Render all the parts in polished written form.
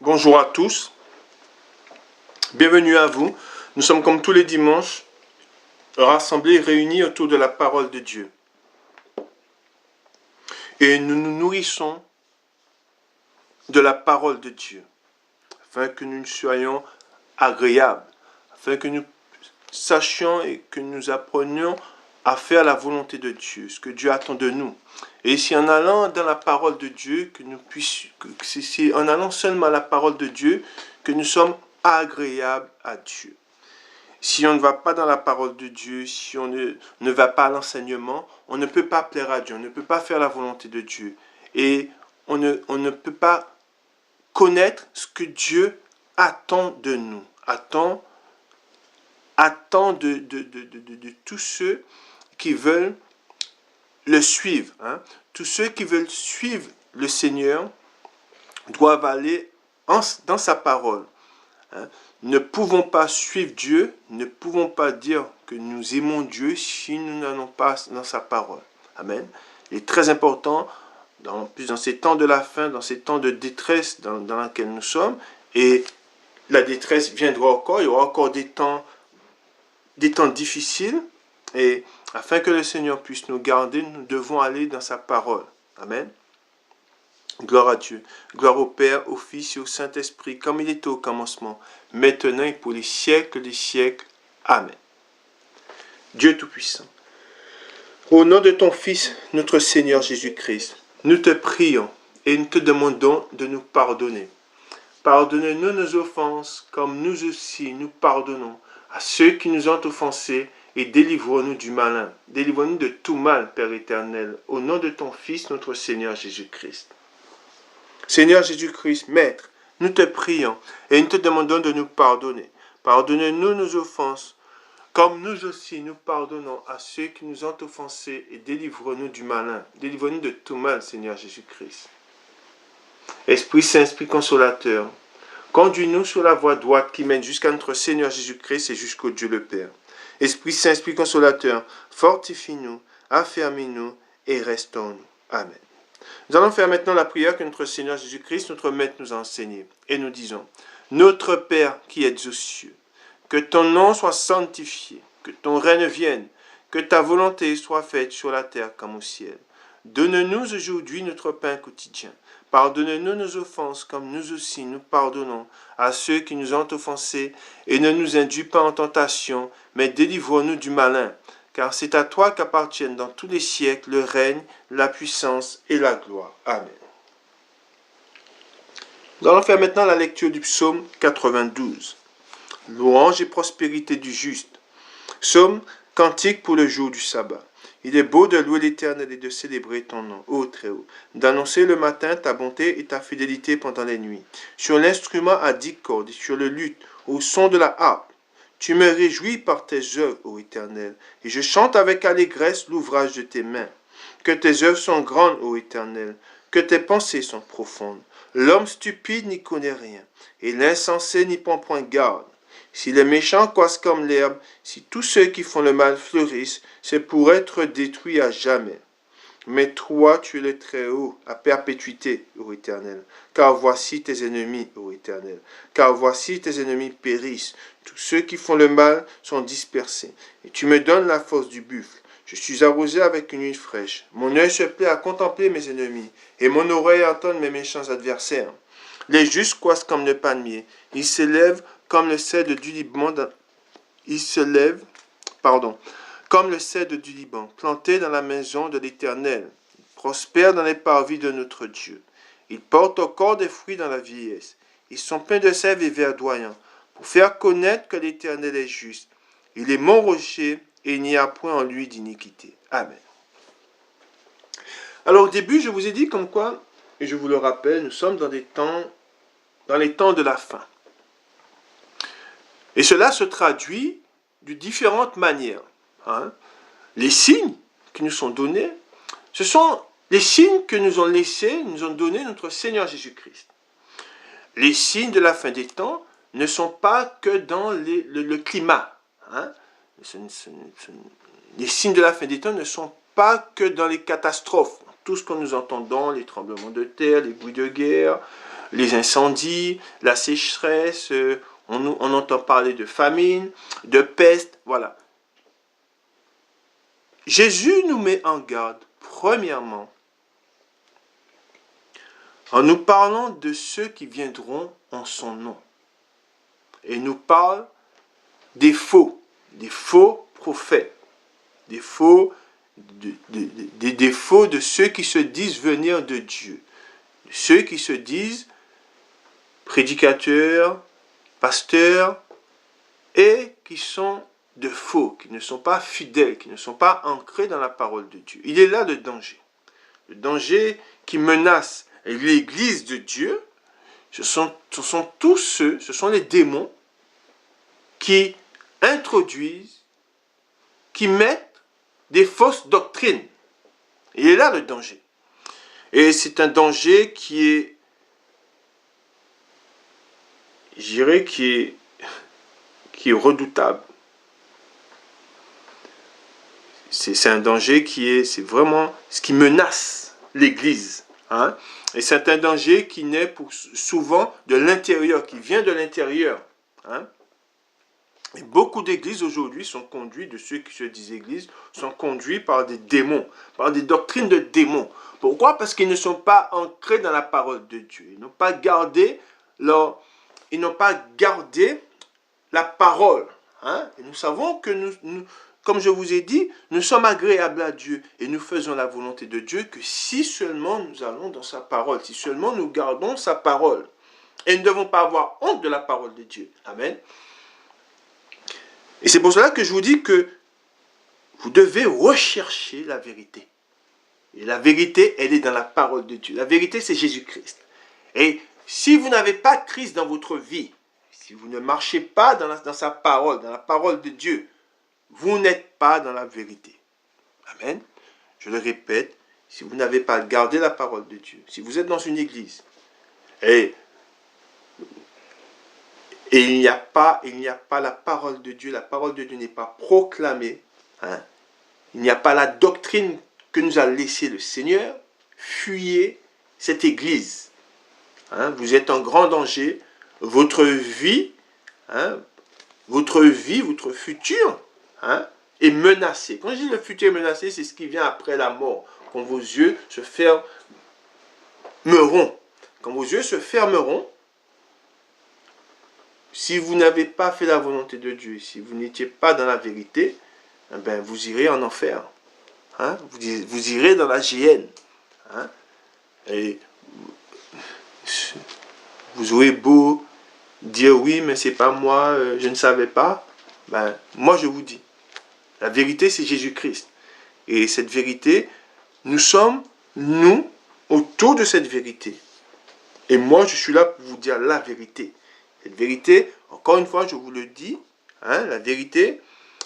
Bonjour à tous, bienvenue à vous. Nous sommes comme tous les dimanches rassemblés, réunis autour de la parole de Dieu. Et nous nous nourrissons de la parole de Dieu, afin que nous soyons agréables, afin que nous sachions et que nous apprenions à faire la volonté de Dieu, ce que Dieu attend de nous. Et c'est en allant dans la parole de Dieu que nous puissions, c'est en allant seulement à la parole de Dieu que nous sommes agréables à Dieu. Si on ne va pas dans la parole de Dieu, si on ne va pas à l'enseignement, on ne peut pas plaire à Dieu, on ne peut pas faire la volonté de Dieu. Et on ne peut pas connaître ce que Dieu attend de nous, attend de tous ceux qui veulent le suivre. Tous ceux qui veulent suivre le Seigneur doivent aller dans sa parole. Ne pouvons pas suivre Dieu, ne pouvons pas dire que nous aimons Dieu si nous n'allons pas dans sa parole. Amen. Il est très important, dans ces temps de la fin, dans ces temps de détresse dans lesquels nous sommes, et la détresse viendra encore, il y aura encore des temps difficiles, et afin que le Seigneur puisse nous garder, nous devons aller dans sa parole. Amen. Gloire à Dieu. Gloire au Père, au Fils et au Saint-Esprit, comme il était au commencement, maintenant et pour les siècles des siècles. Amen. Dieu Tout-Puissant, au nom de ton Fils, notre Seigneur Jésus-Christ, nous te prions et nous te demandons de nous pardonner. Pardonne-nous nos offenses, comme nous aussi nous pardonnons à ceux qui nous ont offensés, et délivre-nous du malin. Délivre-nous de tout mal, Père éternel, au nom de ton Fils, notre Seigneur Jésus-Christ. Seigneur Jésus-Christ, Maître, nous te prions et nous te demandons de nous pardonner. Pardonne-nous nos offenses, comme nous aussi nous pardonnons à ceux qui nous ont offensés, et délivre-nous du malin. Délivre-nous de tout mal, Seigneur Jésus-Christ. Esprit Saint, Esprit Consolateur, conduis-nous sur la voie droite qui mène jusqu'à notre Seigneur Jésus-Christ et jusqu'au Dieu le Père. Esprit Saint, Esprit Consolateur, fortifie-nous, affermis-nous et restons-nous. Amen. Nous allons faire maintenant la prière que notre Seigneur Jésus-Christ, notre Maître, nous a enseignée. Et nous disons, Notre Père qui êtes aux cieux, que ton nom soit sanctifié, que ton règne vienne, que ta volonté soit faite sur la terre comme au ciel. Donne-nous aujourd'hui notre pain quotidien. Pardonne-nous nos offenses comme nous aussi nous pardonnons à ceux qui nous ont offensés, et ne nous induis pas en tentation, mais délivre-nous du malin. Car c'est à toi qu'appartiennent dans tous les siècles le règne, la puissance et la gloire. Amen. Nous allons faire maintenant la lecture du psaume 92. Louange et prospérité du juste. Psaume, cantique pour le jour du sabbat. Il est beau de louer l'Éternel et de célébrer ton nom, ô Très-Haut, d'annoncer le matin ta bonté et ta fidélité pendant les nuits. Sur l'instrument à 10 cordes et sur le luth, au son de la harpe. Tu me réjouis par tes œuvres, ô Éternel, et je chante avec allégresse l'ouvrage de tes mains. Que tes œuvres sont grandes, ô Éternel, que tes pensées sont profondes. L'homme stupide n'y connaît rien, et l'insensé n'y prend point garde. Si les méchants croissent comme l'herbe, si tous ceux qui font le mal fleurissent, c'est pour être détruits à jamais. Mais toi, tu es le Très-Haut, à perpétuité, ô Éternel. Car voici tes ennemis, ô Éternel. Car voici tes ennemis périssent. Tous ceux qui font le mal sont dispersés. Et tu me donnes la force du buffle. Je suis arrosé avec une huile fraîche. Mon œil se plaît à contempler mes ennemis, et mon oreille à entendre mes méchants adversaires. Les justes croissent comme le palmier. Ils s'élèvent comme le cèdre du Liban. Comme le cèdre du Liban, planté dans la maison de l'Éternel. Il prospère dans les parvis de notre Dieu. Ils portent encore des fruits dans la vieillesse. Ils sont pleins de sève et verdoyants, pour faire connaître que l'Éternel est juste. Il est mon rocher, et il n'y a point en lui d'iniquité. Amen. Alors au début, je vous ai dit comme quoi, et je vous le rappelle, nous sommes dans les temps de la fin. Et cela se traduit de différentes manières. Les signes qui nous sont donnés, ce sont les signes que nous ont donné notre Seigneur Jésus-Christ. Les signes de la fin des temps ne sont pas que dans le climat. Les signes de la fin des temps ne sont pas que dans les catastrophes. Tout ce que nous entendons, les tremblements de terre, les bruits de guerre, les incendies, la sécheresse, on entend parler de famine, de peste, voilà. Jésus nous met en garde, premièrement, en nous parlant de ceux qui viendront en son nom. Et il nous parle des faux prophètes, des faux de ceux qui se disent venir de Dieu, de ceux qui se disent prédicateurs, pasteurs, et qui sont de faux, qui ne sont pas fidèles, qui ne sont pas ancrés dans la parole de Dieu. Il est là le danger qui menace l'Église de Dieu. Ce sont tous ceux, ce sont les démons qui introduisent, qui mettent des fausses doctrines. Il est là le danger. Et c'est un danger qui est, je dirais, qui est redoutable. C'est un danger c'est vraiment ce qui menace l'Église. Hein? Et c'est un danger qui naît souvent de l'intérieur, qui vient de l'intérieur. Hein? Et beaucoup d'églises aujourd'hui sont conduites, de ceux qui se disent églises, sont conduits par des démons, par des doctrines de démons. Pourquoi? Parce qu'ils ne sont pas ancrés dans la parole de Dieu. Ils n'ont pas gardé la parole. Hein? Et nous savons que comme je vous ai dit, nous sommes agréables à Dieu et nous faisons la volonté de Dieu que si seulement nous allons dans sa parole, si seulement nous gardons sa parole. Et nous ne devons pas avoir honte de la parole de Dieu. Amen. Et c'est pour cela que je vous dis que vous devez rechercher la vérité. Et la vérité, elle est dans la parole de Dieu. La vérité, c'est Jésus-Christ. Et si vous n'avez pas Christ dans votre vie, si vous ne marchez pas dans sa parole, dans la parole de Dieu, vous n'êtes pas dans la vérité. Amen. Je le répète, si vous n'avez pas gardé la parole de Dieu, si vous êtes dans une église et il n'y a pas la parole de Dieu n'est pas proclamée, hein, il n'y a pas la doctrine que nous a laissée le Seigneur, fuyez cette église. Hein, vous êtes en grand danger, votre vie, votre futur, hein, est menacé. Quand je dis le futur est menacé, c'est ce qui vient après la mort. Quand vos yeux se fermeront. Quand vos yeux se fermeront, si vous n'avez pas fait la volonté de Dieu, si vous n'étiez pas dans la vérité, eh ben, vous irez en enfer. Hein? Vous irez dans la géhenne. Hein? Et vous aurez beau dire oui, mais c'est pas moi, je ne savais pas. Ben, moi, je vous dis, la vérité, c'est Jésus-Christ. Et cette vérité, nous sommes, nous, autour de cette vérité. Et moi, je suis là pour vous dire la vérité. Cette vérité, encore une fois, je vous le dis, hein, la vérité,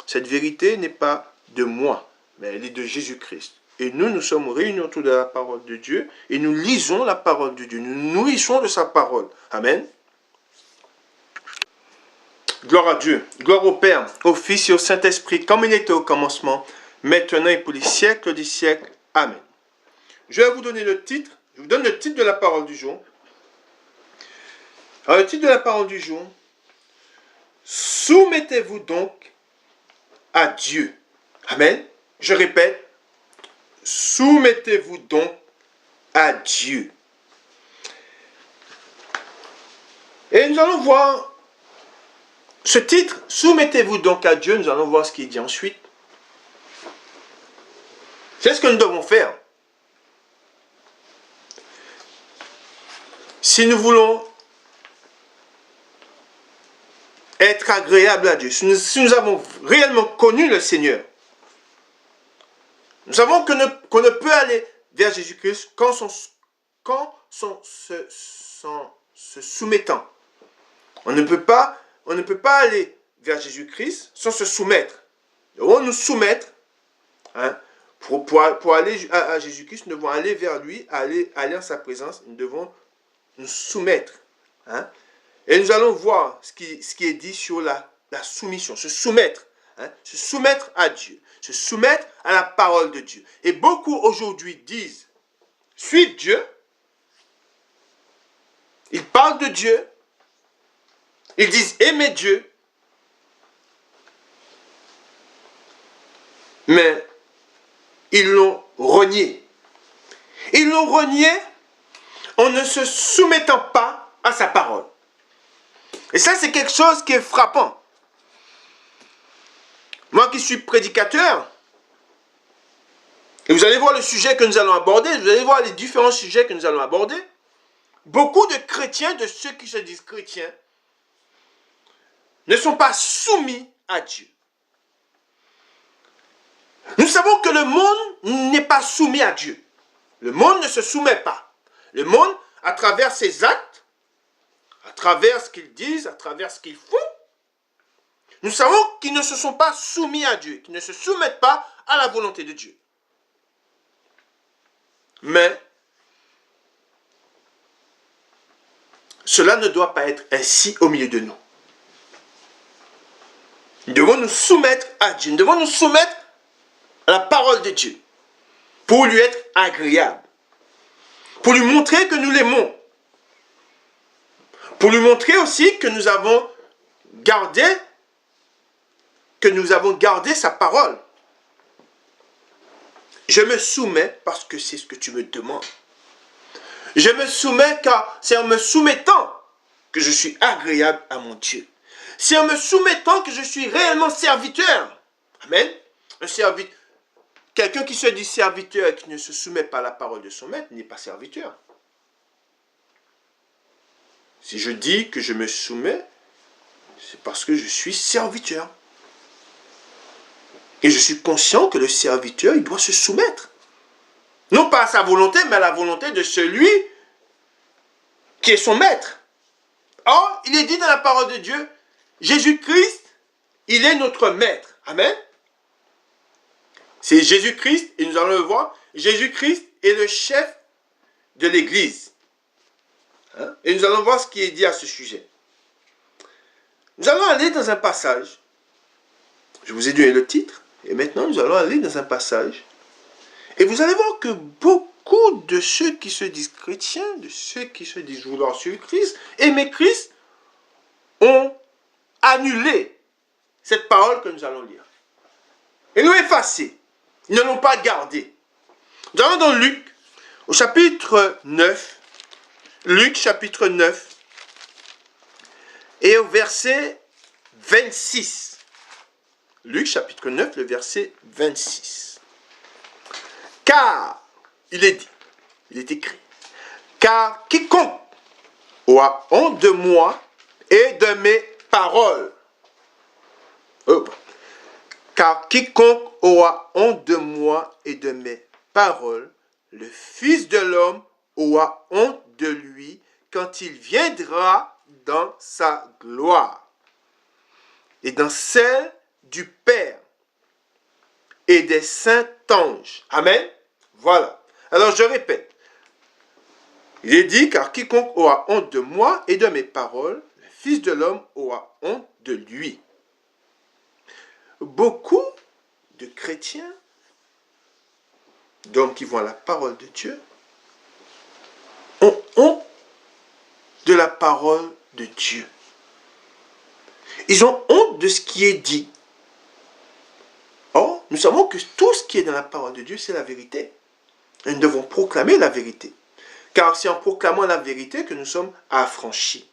cette vérité n'est pas de moi, mais elle est de Jésus-Christ. Et nous sommes réunis autour de la parole de Dieu et nous lisons la parole de Dieu. Nous nous nourrissons de sa parole. Amen. Gloire à Dieu, gloire au Père, au Fils et au Saint-Esprit, comme il était au commencement, maintenant et pour les siècles des siècles. Amen. Je vais vous donner le titre, je vous donne le titre de la parole du jour. Alors le titre de la parole du jour, soumettez-vous donc à Dieu. Amen. Je répète, soumettez-vous donc à Dieu. Et nous allons voir ce titre, soumettez-vous donc à Dieu, nous allons voir ce qu'il dit ensuite. C'est ce que nous devons faire. Si nous voulons être agréables à Dieu, si nous avons réellement connu le Seigneur, nous savons qu'on ne peut aller vers Jésus-Christ qu'en se soumettant. On ne peut pas aller vers Jésus-Christ sans se soumettre. Nous devons nous soumettre. Hein, pour aller à Jésus-Christ, nous devons aller vers lui, aller en sa présence. Nous devons nous soumettre. Hein, et nous allons voir ce qui est dit sur la soumission, se soumettre. Hein, se soumettre à Dieu, se soumettre à la parole de Dieu. Et beaucoup aujourd'hui disent suivre Dieu, Ils parlent de Dieu. Ils disent aimer Dieu. Mais ils l'ont renié. Ils l'ont renié en ne se soumettant pas à sa parole. Et ça, c'est quelque chose qui est frappant. Moi qui suis prédicateur, et vous allez voir le sujet que nous allons aborder, vous allez voir les différents sujets que nous allons aborder. Beaucoup de chrétiens, de ceux qui se disent chrétiens, ne sont pas soumis à Dieu. Nous savons que le monde n'est pas soumis à Dieu. Le monde ne se soumet pas. Le monde, à travers ses actes, à travers ce qu'ils disent, à travers ce qu'ils font, nous savons qu'ils ne se sont pas soumis à Dieu, qu'ils ne se soumettent pas à la volonté de Dieu. Mais cela ne doit pas être ainsi au milieu de nous. Nous devons nous soumettre à Dieu. Nous devons nous soumettre à la parole de Dieu pour lui être agréable, pour lui montrer que nous l'aimons, pour lui montrer aussi que nous avons gardé sa parole. Je me soumets parce que c'est ce que tu me demandes. Je me soumets car c'est en me soumettant que je suis agréable à mon Dieu. C'est en me soumettant que je suis réellement serviteur. Amen. Un serviteur. Quelqu'un qui se dit serviteur et qui ne se soumet pas à la parole de son maître n'est pas serviteur. Si je dis que je me soumets, c'est parce que je suis serviteur. Et je suis conscient que le serviteur, il doit se soumettre. Non pas à sa volonté, mais à la volonté de celui qui est son maître. Or, il est dit dans la parole de Dieu, Jésus-Christ, il est notre maître. Amen. C'est Jésus-Christ, et nous allons le voir, Jésus-Christ est le chef de l'Église. Hein? Et nous allons voir ce qui est dit à ce sujet. Nous allons aller dans un passage. Je vous ai donné le titre, et maintenant nous allons aller dans un passage. Et vous allez voir que beaucoup de ceux qui se disent chrétiens, de ceux qui se disent vouloir suivre Christ, aimer Christ, ont annulé cette parole que nous allons lire. Et l'ont effacée. Ils ne l'ont pas gardée. Nous allons dans Luc, au chapitre 9. Luc, chapitre 9. Et au verset 26. Luc, chapitre 9, le verset 26. Car, il est dit, il est écrit, car quiconque aura honte de moi et de mes paroles. Car quiconque aura honte de moi et de mes paroles, le Fils de l'homme aura honte de lui quand il viendra dans sa gloire et dans celle du Père et des saints anges. Amen. Voilà. Alors je répète. Il est dit, car quiconque aura honte de moi et de mes paroles, le Fils de l'homme aura honte de lui. Beaucoup de chrétiens, d'hommes qui vont à la parole de Dieu, ont honte de la parole de Dieu. Ils ont honte de ce qui est dit. Or, nous savons que tout ce qui est dans la parole de Dieu, c'est la vérité. Et nous devons proclamer la vérité. Car c'est en proclamant la vérité que nous sommes affranchis.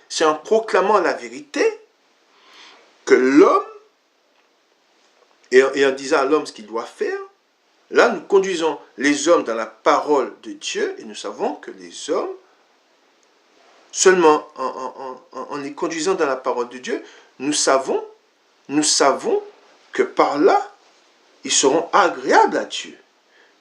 C'est en proclamant la vérité que l'homme, et en disant à l'homme ce qu'il doit faire, là nous conduisons les hommes dans la parole de Dieu et nous savons que les hommes, seulement en les conduisant dans la parole de Dieu, nous savons que par là, ils seront agréables à Dieu.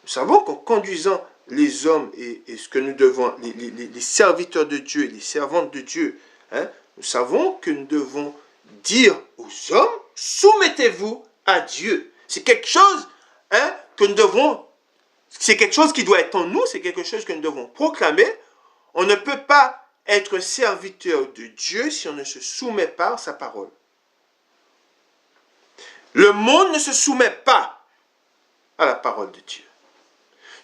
Nous savons qu'en conduisant les hommes et ce que nous devons, les serviteurs de Dieu et les servantes de Dieu, hein, nous savons que nous devons dire aux hommes, soumettez-vous à Dieu. C'est quelque chose que nous devons, c'est quelque chose qui doit être en nous, c'est quelque chose que nous devons proclamer. On ne peut pas être serviteur de Dieu si on ne se soumet pas à sa parole. Le monde ne se soumet pas à la parole de Dieu.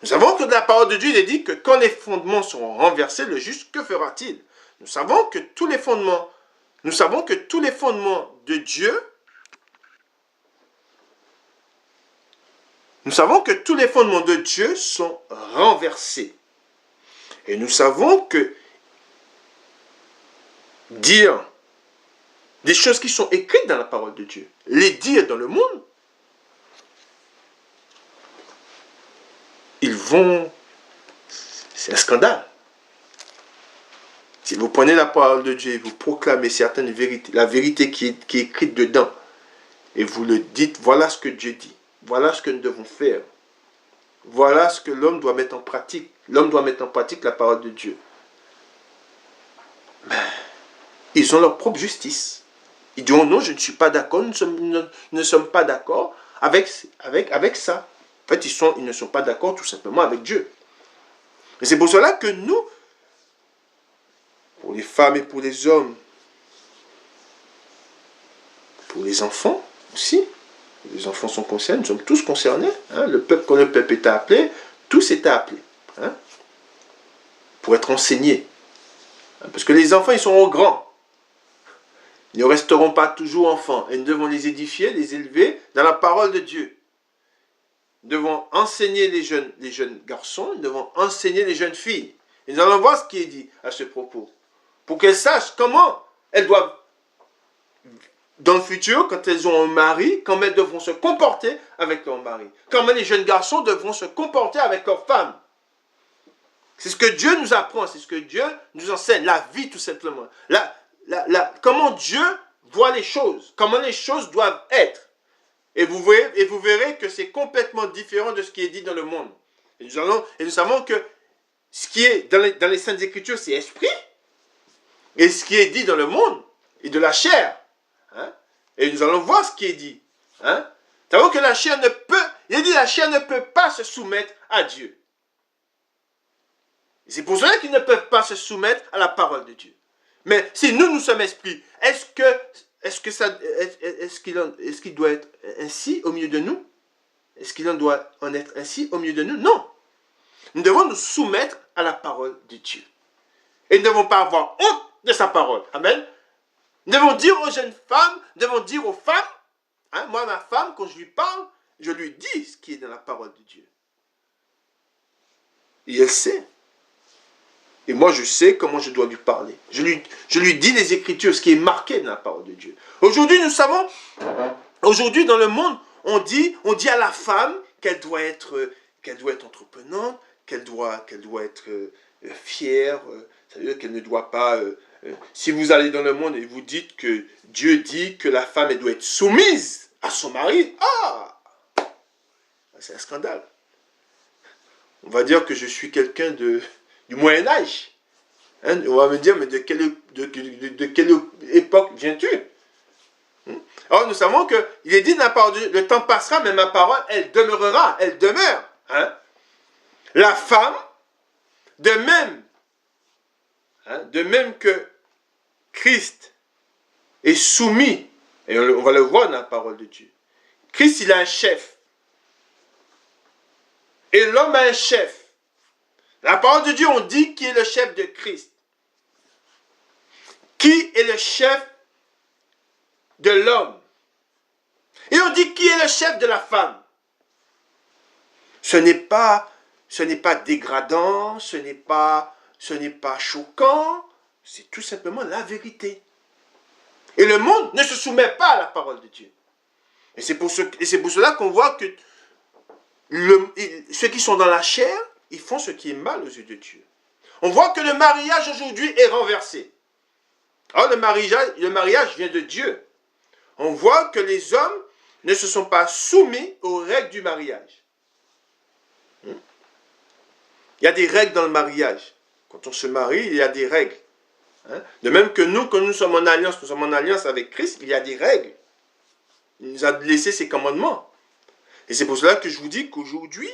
Nous savons que dans la parole de Dieu, il est dit que quand les fondements seront renversés, le juste, que fera-t-il? Nous savons que tous les fondements, de Dieu, sont renversés. Et nous savons que dire des choses qui sont écrites dans la parole de Dieu, les dire dans le monde, c'est un scandale. Si vous prenez la parole de Dieu et vous proclamez certaines vérités, la vérité qui est écrite dedans, et vous le dites, voilà ce que Dieu dit, voilà ce que nous devons faire, voilà ce que l'homme doit mettre en pratique. L'homme doit mettre en pratique la parole de Dieu. Mais ils ont leur propre justice. Ils diront non, je ne suis pas d'accord, nous ne sommes pas d'accord avec ça. En fait, ils ne sont pas d'accord tout simplement avec Dieu. Et c'est pour cela que nous, pour les femmes et pour les hommes, pour les enfants aussi, les enfants sont concernés, nous sommes tous concernés. Hein, quand le peuple est appelé, tous étaient appelés. Hein, pour être enseignés. Hein, parce que les enfants, ils seront grands. Ils ne resteront pas toujours enfants. Et nous devons les édifier, les élever dans la parole de Dieu. Nous devons enseigner les jeunes garçons, nous devons enseigner les jeunes filles. Et nous allons voir ce qui est dit à ce propos. Pour qu'elles sachent comment elles doivent, dans le futur, quand elles ont un mari, comment elles devront se comporter avec leur mari. Comment les jeunes garçons devront se comporter avec leur femme. C'est ce que Dieu nous apprend, c'est ce que Dieu nous enseigne, la vie tout simplement. Comment Dieu voit les choses, comment les choses doivent être. Et vous verrez que c'est complètement différent de ce qui est dit dans le monde. Et nous savons que ce qui est dans les Saintes Écritures, c'est esprit. Et ce qui est dit dans le monde est de la chair. Hein? Et nous allons voir ce qui est dit. Hein? Nous savons que la chair ne peut pas se soumettre à Dieu. C'est pour cela qu'ils ne peuvent pas se soumettre à la parole de Dieu. Mais si nous sommes esprits, est-ce qu'il doit être ainsi au milieu de nous? Est-ce qu'il en doit en être ainsi au milieu de nous? Non. Nous devons nous soumettre à la parole de Dieu. Et nous ne devons pas avoir honte de sa parole. Amen. Nous devons dire aux jeunes femmes, nous devons dire aux femmes, hein, moi ma femme, quand je lui parle, je lui dis ce qui est dans la parole de Dieu. Et elle sait. Et moi, je sais comment je dois lui parler. Je lui dis les Écritures, ce qui est marqué dans la parole de Dieu. Aujourd'hui, nous savons, aujourd'hui dans le monde, on dit à la femme qu'elle doit être entreprenante, qu'elle doit être fière, c'est-à-dire qu'elle ne doit pas... si vous allez dans le monde et vous dites que Dieu dit que la femme elle doit être soumise à son mari, c'est un scandale. On va dire que je suis quelqu'un du Moyen-Âge. Hein, on va me dire, mais de quelle époque viens-tu? Alors nous savons qu'il est dit dans la parole de Dieu, le temps passera, mais ma parole, elle demeurera, elle demeure. Hein? La femme, de même que Christ est soumis, et on va le voir dans la parole de Dieu. Christ, il a un chef. Et l'homme a un chef. La parole de Dieu, on dit qui est le chef de Christ. Qui est le chef de l'homme? Et on dit qui est le chef de la femme? Ce n'est pas dégradant, ce n'est pas choquant, c'est tout simplement la vérité. Et le monde ne se soumet pas à la parole de Dieu. Et c'est pour cela qu'on voit que ceux qui sont dans la chair, ils font ce qui est mal aux yeux de Dieu. On voit que le mariage aujourd'hui est renversé. Alors le mariage vient de Dieu. On voit que les hommes ne se sont pas soumis aux règles du mariage. Il y a des règles dans le mariage. Quand on se marie, il y a des règles. De même que nous, quand nous sommes en alliance avec Christ, il y a des règles. Il nous a laissé ses commandements. Et c'est pour cela que je vous dis qu'aujourd'hui,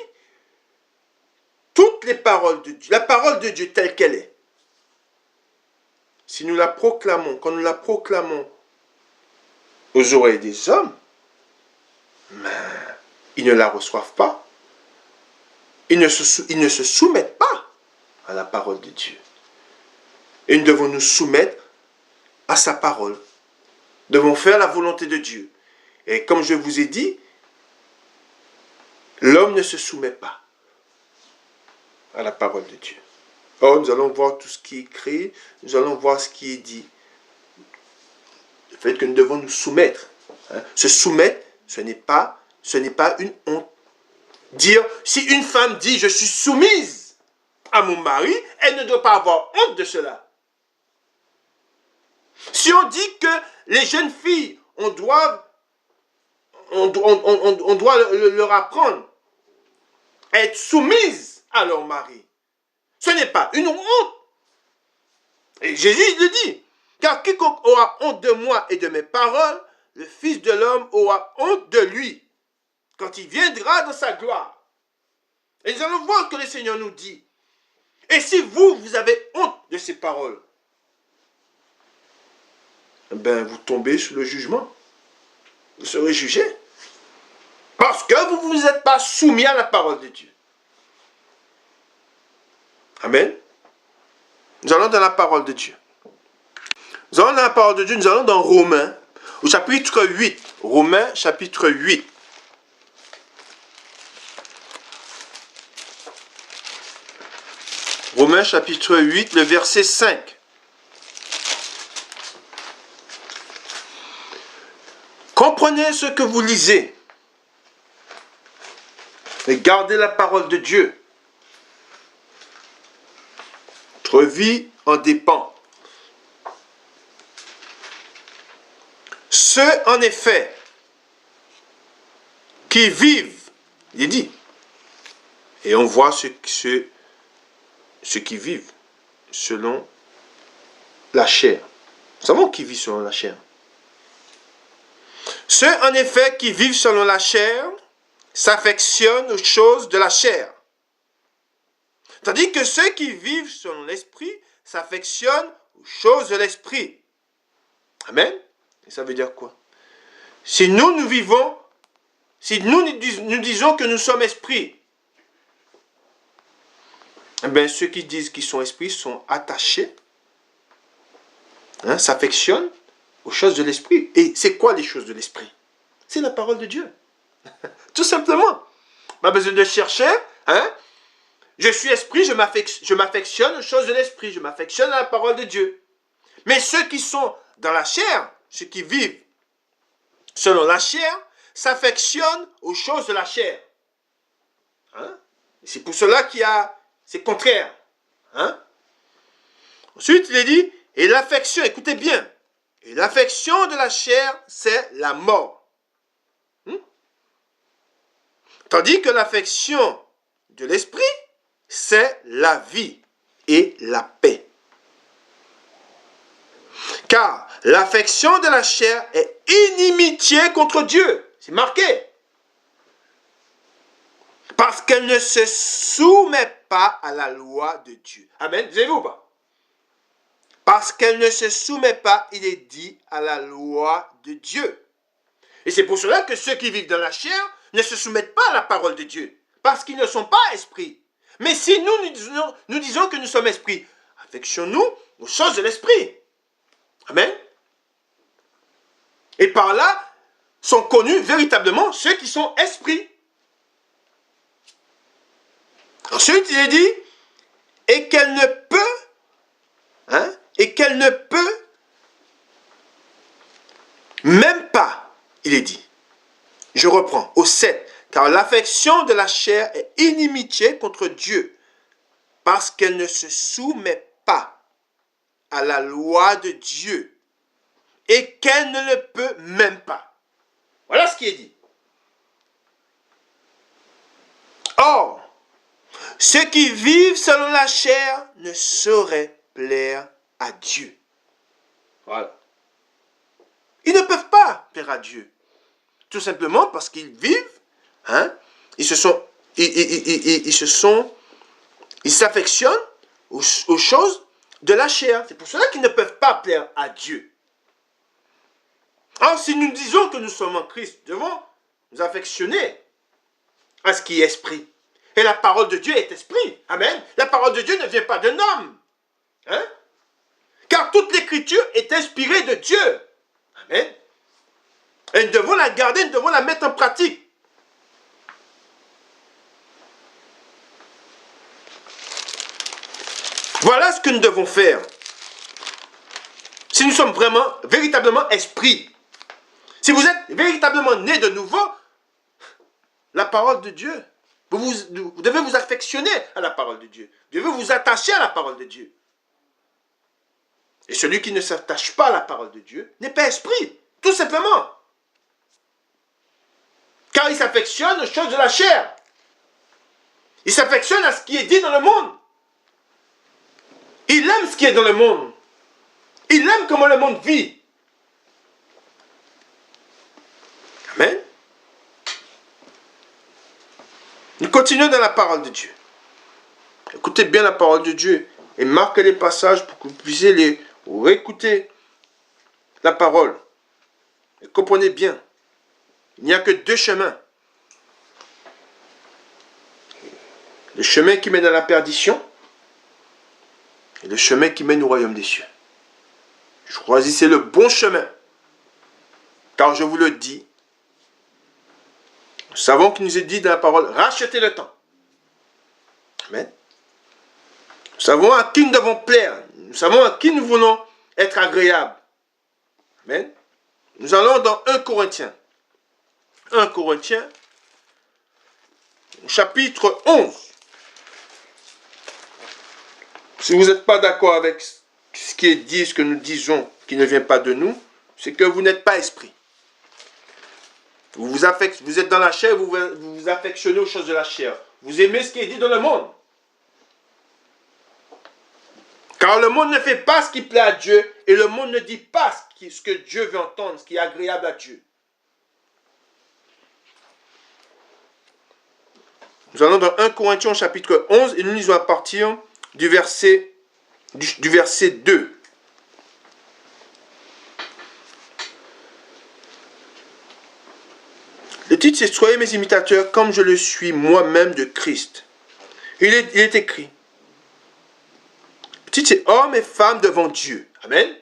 toutes les paroles de Dieu, la parole de Dieu telle qu'elle est, si nous la proclamons, quand nous la proclamons aux oreilles des hommes, mais ils ne la reçoivent pas. Ils ne se soumettent pas à la parole de Dieu. Et nous devons nous soumettre à sa parole. Nous devons faire la volonté de Dieu. Et comme je vous ai dit, l'homme ne se soumet pas à la parole de Dieu. Or, nous allons voir tout ce qui est écrit, nous allons voir ce qui est dit. Le fait que nous devons nous soumettre. Se soumettre, ce n'est pas une honte. Dire, si une femme dit, je suis soumise à mon mari, elle ne doit pas avoir honte de cela. Si on dit que les jeunes filles, on doit leur apprendre à être soumises à leur mari, ce n'est pas une honte. Et Jésus le dit, car quiconque aura honte de moi et de mes paroles, le Fils de l'homme aura honte de lui, quand il viendra dans sa gloire. Et nous allons voir ce que le Seigneur nous dit. Et si vous avez honte de ces paroles, ben vous tombez sous le jugement. Vous serez jugé. Parce que vous ne vous êtes pas soumis à la parole de Dieu. Amen. Nous allons dans la parole de Dieu. Nous allons dans la parole de Dieu, nous allons dans Romains, au chapitre 8. Romains, chapitre 8. Romains, chapitre 8, le verset 5. Comprenez ce que vous lisez. Et gardez la parole de Dieu. Votre vie en dépend. Ceux, en effet, qui vivent, il dit, et on voit ceux qui vivent selon la chair. Nous savons qui vit selon la chair. Ceux, en effet, qui vivent selon la chair s'affectionnent aux choses de la chair. Tandis que ceux qui vivent selon l'esprit s'affectionnent aux choses de l'esprit. Amen. Et ça veut dire quoi? Si nous vivons, si nous disons que nous sommes esprits, eh bien, ceux qui disent qu'ils sont esprits sont attachés, s'affectionnent aux choses de l'esprit. Et c'est quoi les choses de l'esprit? C'est la parole de Dieu. Tout simplement. Pas besoin de chercher. Je suis esprit, je m'affectionne aux choses de l'esprit. Je m'affectionne à la parole de Dieu. Mais ceux qui sont dans la chair, ceux qui vivent selon la chair, s'affectionnent aux choses de la chair. C'est pour cela c'est contraire. Ensuite, il est dit, et l'affection, écoutez bien, et l'affection de la chair, c'est la mort. Tandis que l'affection de l'esprit, c'est la vie et la paix. Car l'affection de la chair est inimitié contre Dieu. C'est marqué. Parce qu'elle ne se soumet pas à la loi de Dieu. Amen. Disiez-vous ou pas? Parce qu'elle ne se soumet pas, il est dit, à la loi de Dieu. Et c'est pour cela que ceux qui vivent dans la chair ne se soumettent pas à la parole de Dieu. Parce qu'ils ne sont pas esprits. Mais si nous disons que nous sommes esprits, affectionnons-nous aux choses de l'esprit. Amen. Et par là sont connus véritablement ceux qui sont esprits. Ensuite, il est dit, et qu'elle ne peut, même pas, il est dit. Je reprends, au 7. Car l'affection de la chair est inimitié contre Dieu, parce qu'elle ne se soumet pas à la loi de Dieu, et qu'elle ne le peut même pas. Voilà ce qui est dit. Or, ceux qui vivent selon la chair ne sauraient plaire à Dieu. Voilà. Ils ne peuvent pas plaire à Dieu. Tout simplement parce qu'ils vivent, ils s'affectionnent aux choses de la chair. C'est pour cela qu'ils ne peuvent pas plaire à Dieu. Alors, si nous disons que nous sommes en Christ, nous devons nous affectionner à ce qui est esprit. Et la parole de Dieu est esprit. Amen. La parole de Dieu ne vient pas d'un homme. Car toute l'écriture est inspirée de Dieu. Amen. Et nous devons la garder, nous devons la mettre en pratique. Voilà ce que nous devons faire. Si nous sommes vraiment, véritablement esprit. Si vous êtes véritablement né de nouveau, la parole de Dieu, vous devez vous affectionner à la parole de Dieu. Vous devez vous attacher à la parole de Dieu. Et celui qui ne s'attache pas à la parole de Dieu n'est pas esprit, tout simplement. Car il s'affectionne aux choses de la chair. Il s'affectionne à ce qui est dit dans le monde. Il aime ce qui est dans le monde. Il aime comment le monde vit. Amen. Nous continuons dans la parole de Dieu. Écoutez bien la parole de Dieu et marquez les passages pour que vous puissiez les réécouter. La parole. Et comprenez bien, il n'y a que deux chemins. Le chemin qui mène à la perdition et le chemin qui mène au royaume des cieux. Choisissez le bon chemin. Car je vous le dis, nous savons qu'il nous est dit dans la parole, rachetez le temps. Amen. Nous savons à qui nous devons plaire. Nous savons à qui nous voulons être agréables. Amen. Nous allons dans 1 Corinthiens. 1 Corinthiens, chapitre 11. Si vous n'êtes pas d'accord avec ce qui est dit, ce que nous disons, qui ne vient pas de nous, c'est que vous n'êtes pas esprit. Vous êtes dans la chair, vous vous affectionnez aux choses de la chair. Vous aimez ce qui est dit dans le monde. Car le monde ne fait pas ce qui plaît à Dieu et le monde ne dit pas ce que Dieu veut entendre, ce qui est agréable à Dieu. Nous allons dans 1 Corinthiens chapitre 11 et nous lisons à partir du verset 2. Le titre c'est « Soyez mes imitateurs comme je le suis moi-même de Christ ». Il est écrit. Le titre c'est « Hommes et femmes devant Dieu ». Amen.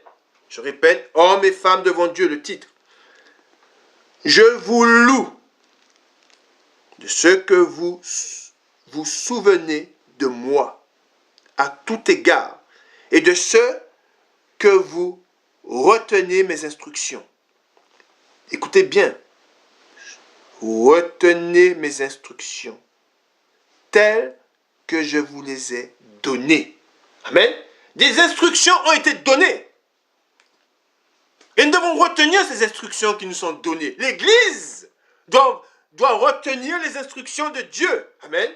Je répète, « Hommes et femmes devant Dieu », le titre. Je vous loue de ce que vous vous souvenez de moi à tout égard et de ce que vous retenez mes instructions. Écoutez bien. Retenez mes instructions telles que je vous les ai données. Amen. Des instructions ont été données. Et nous devons retenir ces instructions qui nous sont données. L'Église doit retenir les instructions de Dieu. Amen.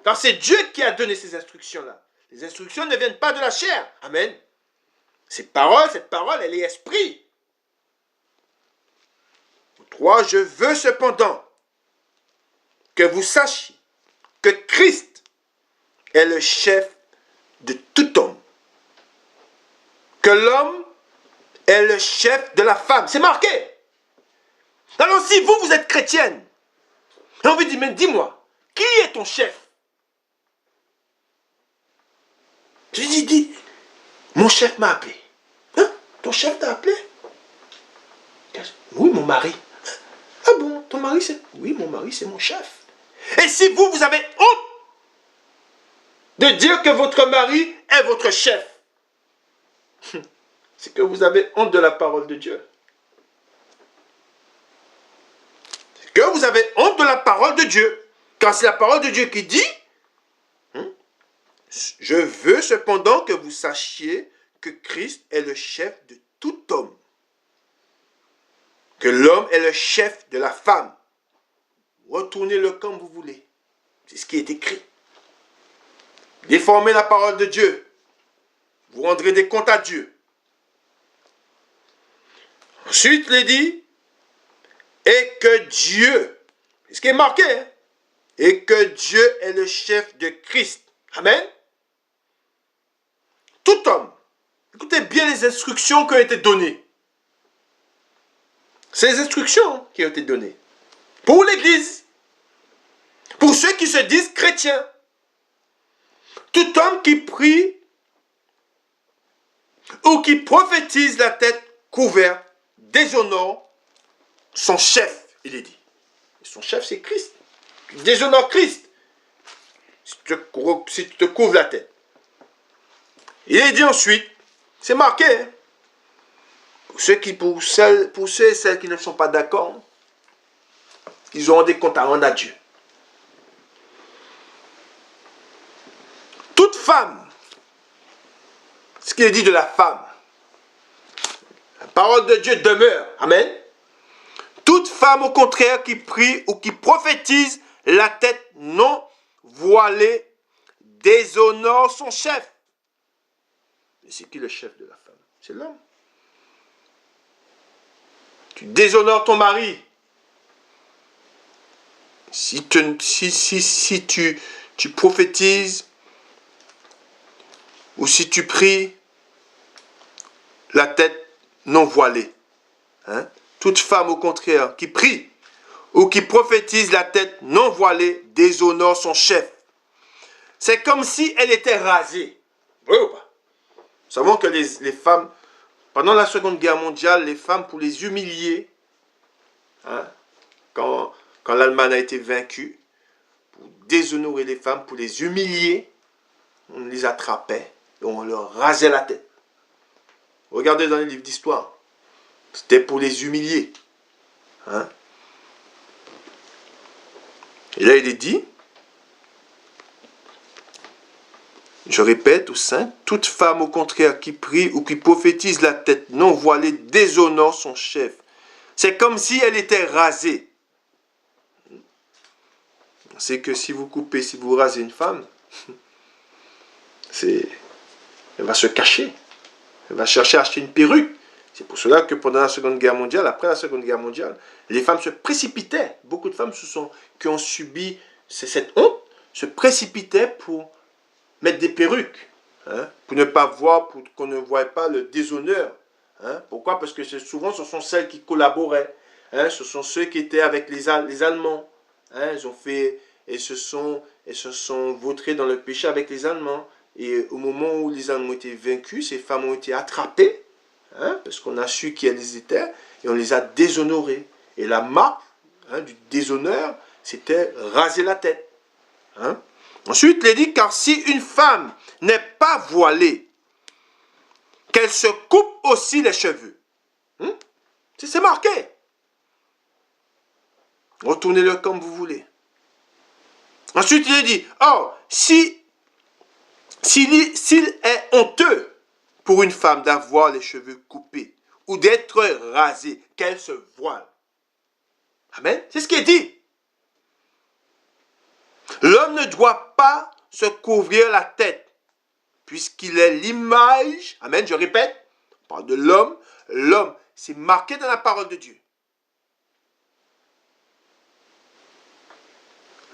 Car c'est Dieu qui a donné ces instructions-là. Les instructions ne viennent pas de la chair. Amen. Cette parole, elle est esprit. 3. Je veux cependant que vous sachiez que Christ est le chef de tout homme. Que l'homme est le chef de la femme. C'est marqué. Alors si vous êtes chrétienne, et on vous dit, mais dis-moi, qui est ton chef? Je dis, mon chef m'a appelé. Hein? Ton chef t'a appelé? Oui, mon mari. Ah bon, ton mari c'est... Oui, mon mari c'est mon chef. Et si vous avez honte de dire que votre mari est votre chef, c'est que vous avez honte de la parole de Dieu. C'est que vous avez honte de la parole de Dieu. Car c'est la parole de Dieu qui dit, je veux cependant que vous sachiez que Christ est le chef de tout homme. Que l'homme est le chef de la femme. Retournez-le comme vous voulez. C'est ce qui est écrit. Déformez la parole de Dieu. Vous rendrez des comptes à Dieu. Ensuite, il est dit, et que Dieu, c'est ce qui est marqué, hein, et que Dieu est le chef de Christ. Amen. Tout homme. Écoutez bien les instructions qui ont été données. C'est les instructions qui ont été données. Pour l'Église. Pour ceux qui se disent chrétiens. Tout homme qui prie ou qui prophétise la tête couverte, déshonore son chef, il est dit. Son chef, c'est Christ. Déshonore Christ si tu te couvres la tête. Il est dit ensuite, c'est marqué, hein, pour ceux et celles qui ne sont pas d'accord, ils auront des comptes à rendre à Dieu. Toute femme, ce qu'il est dit de la femme, la parole de Dieu demeure. Amen. Toute femme, au contraire, qui prie ou qui prophétise la tête non voilée, déshonore son chef. Et c'est qui le chef de la femme? C'est l'homme. Tu déshonores ton mari. Si tu prophétises ou si tu pries la tête non voilée. Hein? Toute femme, au contraire, qui prie ou qui prophétise la tête non voilée, déshonore son chef. C'est comme si elle était rasée. Oui ou pas? Nous savons que les femmes, pendant la Seconde Guerre mondiale, les femmes, pour les humilier, hein, quand l'Allemagne a été vaincue, pour déshonorer les femmes, pour les humilier, on les attrapait et on leur rasait la tête. Regardez dans les livres d'histoire. C'était pour les humilier. Hein? Et là, il est dit, je répète au sein, toute femme au contraire qui prie ou qui prophétise la tête non voilée déshonore son chef. C'est comme si elle était rasée. C'est que si vous coupez, si vous rasez une femme, elle va se cacher. Elle va chercher à acheter une perruque. C'est pour cela que pendant la Seconde Guerre mondiale, après la Seconde Guerre mondiale, les femmes se précipitaient. Beaucoup de femmes qui ont subi cette honte se précipitaient pour mettre des perruques, hein, pour ne pas voir, pour qu'on ne voie pas le déshonneur. Hein. Pourquoi? Parce que souvent ce sont celles qui collaboraient. Hein, ce sont ceux qui étaient avec les Allemands. Hein, ils ont fait et se sont vautrés dans le péché avec les Allemands. Et au moment où les Allemands ont été vaincus, ces femmes ont été attrapées. Hein, parce qu'on a su qui elles étaient et on les a déshonorées. Et la marque, hein, du déshonneur, c'était raser la tête. Hein. Ensuite, il est dit, car si une femme n'est pas voilée, qu'elle se coupe aussi les cheveux. Hein. C'est marqué. Retournez-le comme vous voulez. Ensuite, il est dit, or, s'il est honteux pour une femme d'avoir les cheveux coupés ou d'être rasée, qu'elle se voile. Amen. C'est ce qui est dit. L'homme ne doit pas se couvrir la tête, puisqu'il est l'image, amen, je répète, on parle de l'homme, l'homme, c'est marqué dans la parole de Dieu.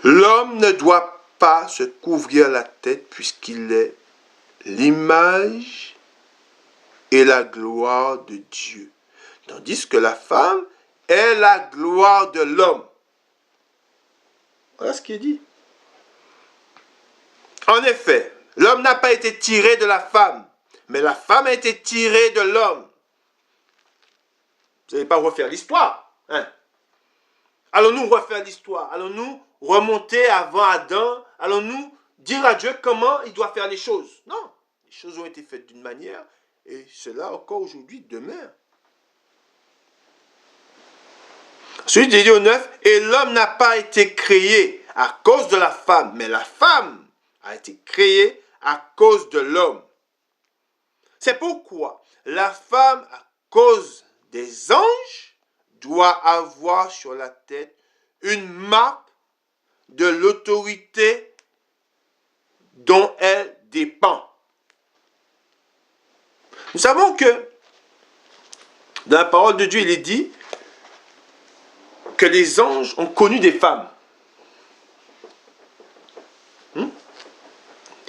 L'homme ne doit pas se couvrir la tête, puisqu'il est l'image et la gloire de Dieu. Tandis que la femme est la gloire de l'homme. Voilà ce qui est dit. En effet, l'homme n'a pas été tiré de la femme, mais la femme a été tirée de l'homme. Vous n'allez pas refaire l'histoire. Hein? Allons-nous refaire l'histoire? Allons-nous remonter avant Adam? Allons-nous dire à Dieu comment il doit faire les choses? Non, les choses ont été faites d'une manière et cela encore aujourd'hui demeure. Ensuite, il dit au 9, et l'homme n'a pas été créé à cause de la femme, mais la femme a été créée à cause de l'homme. C'est pourquoi la femme, à cause des anges, doit avoir sur la tête une marque de l'autorité dont elle dépend. Nous savons que dans la parole de Dieu, il est dit que les anges ont connu des femmes.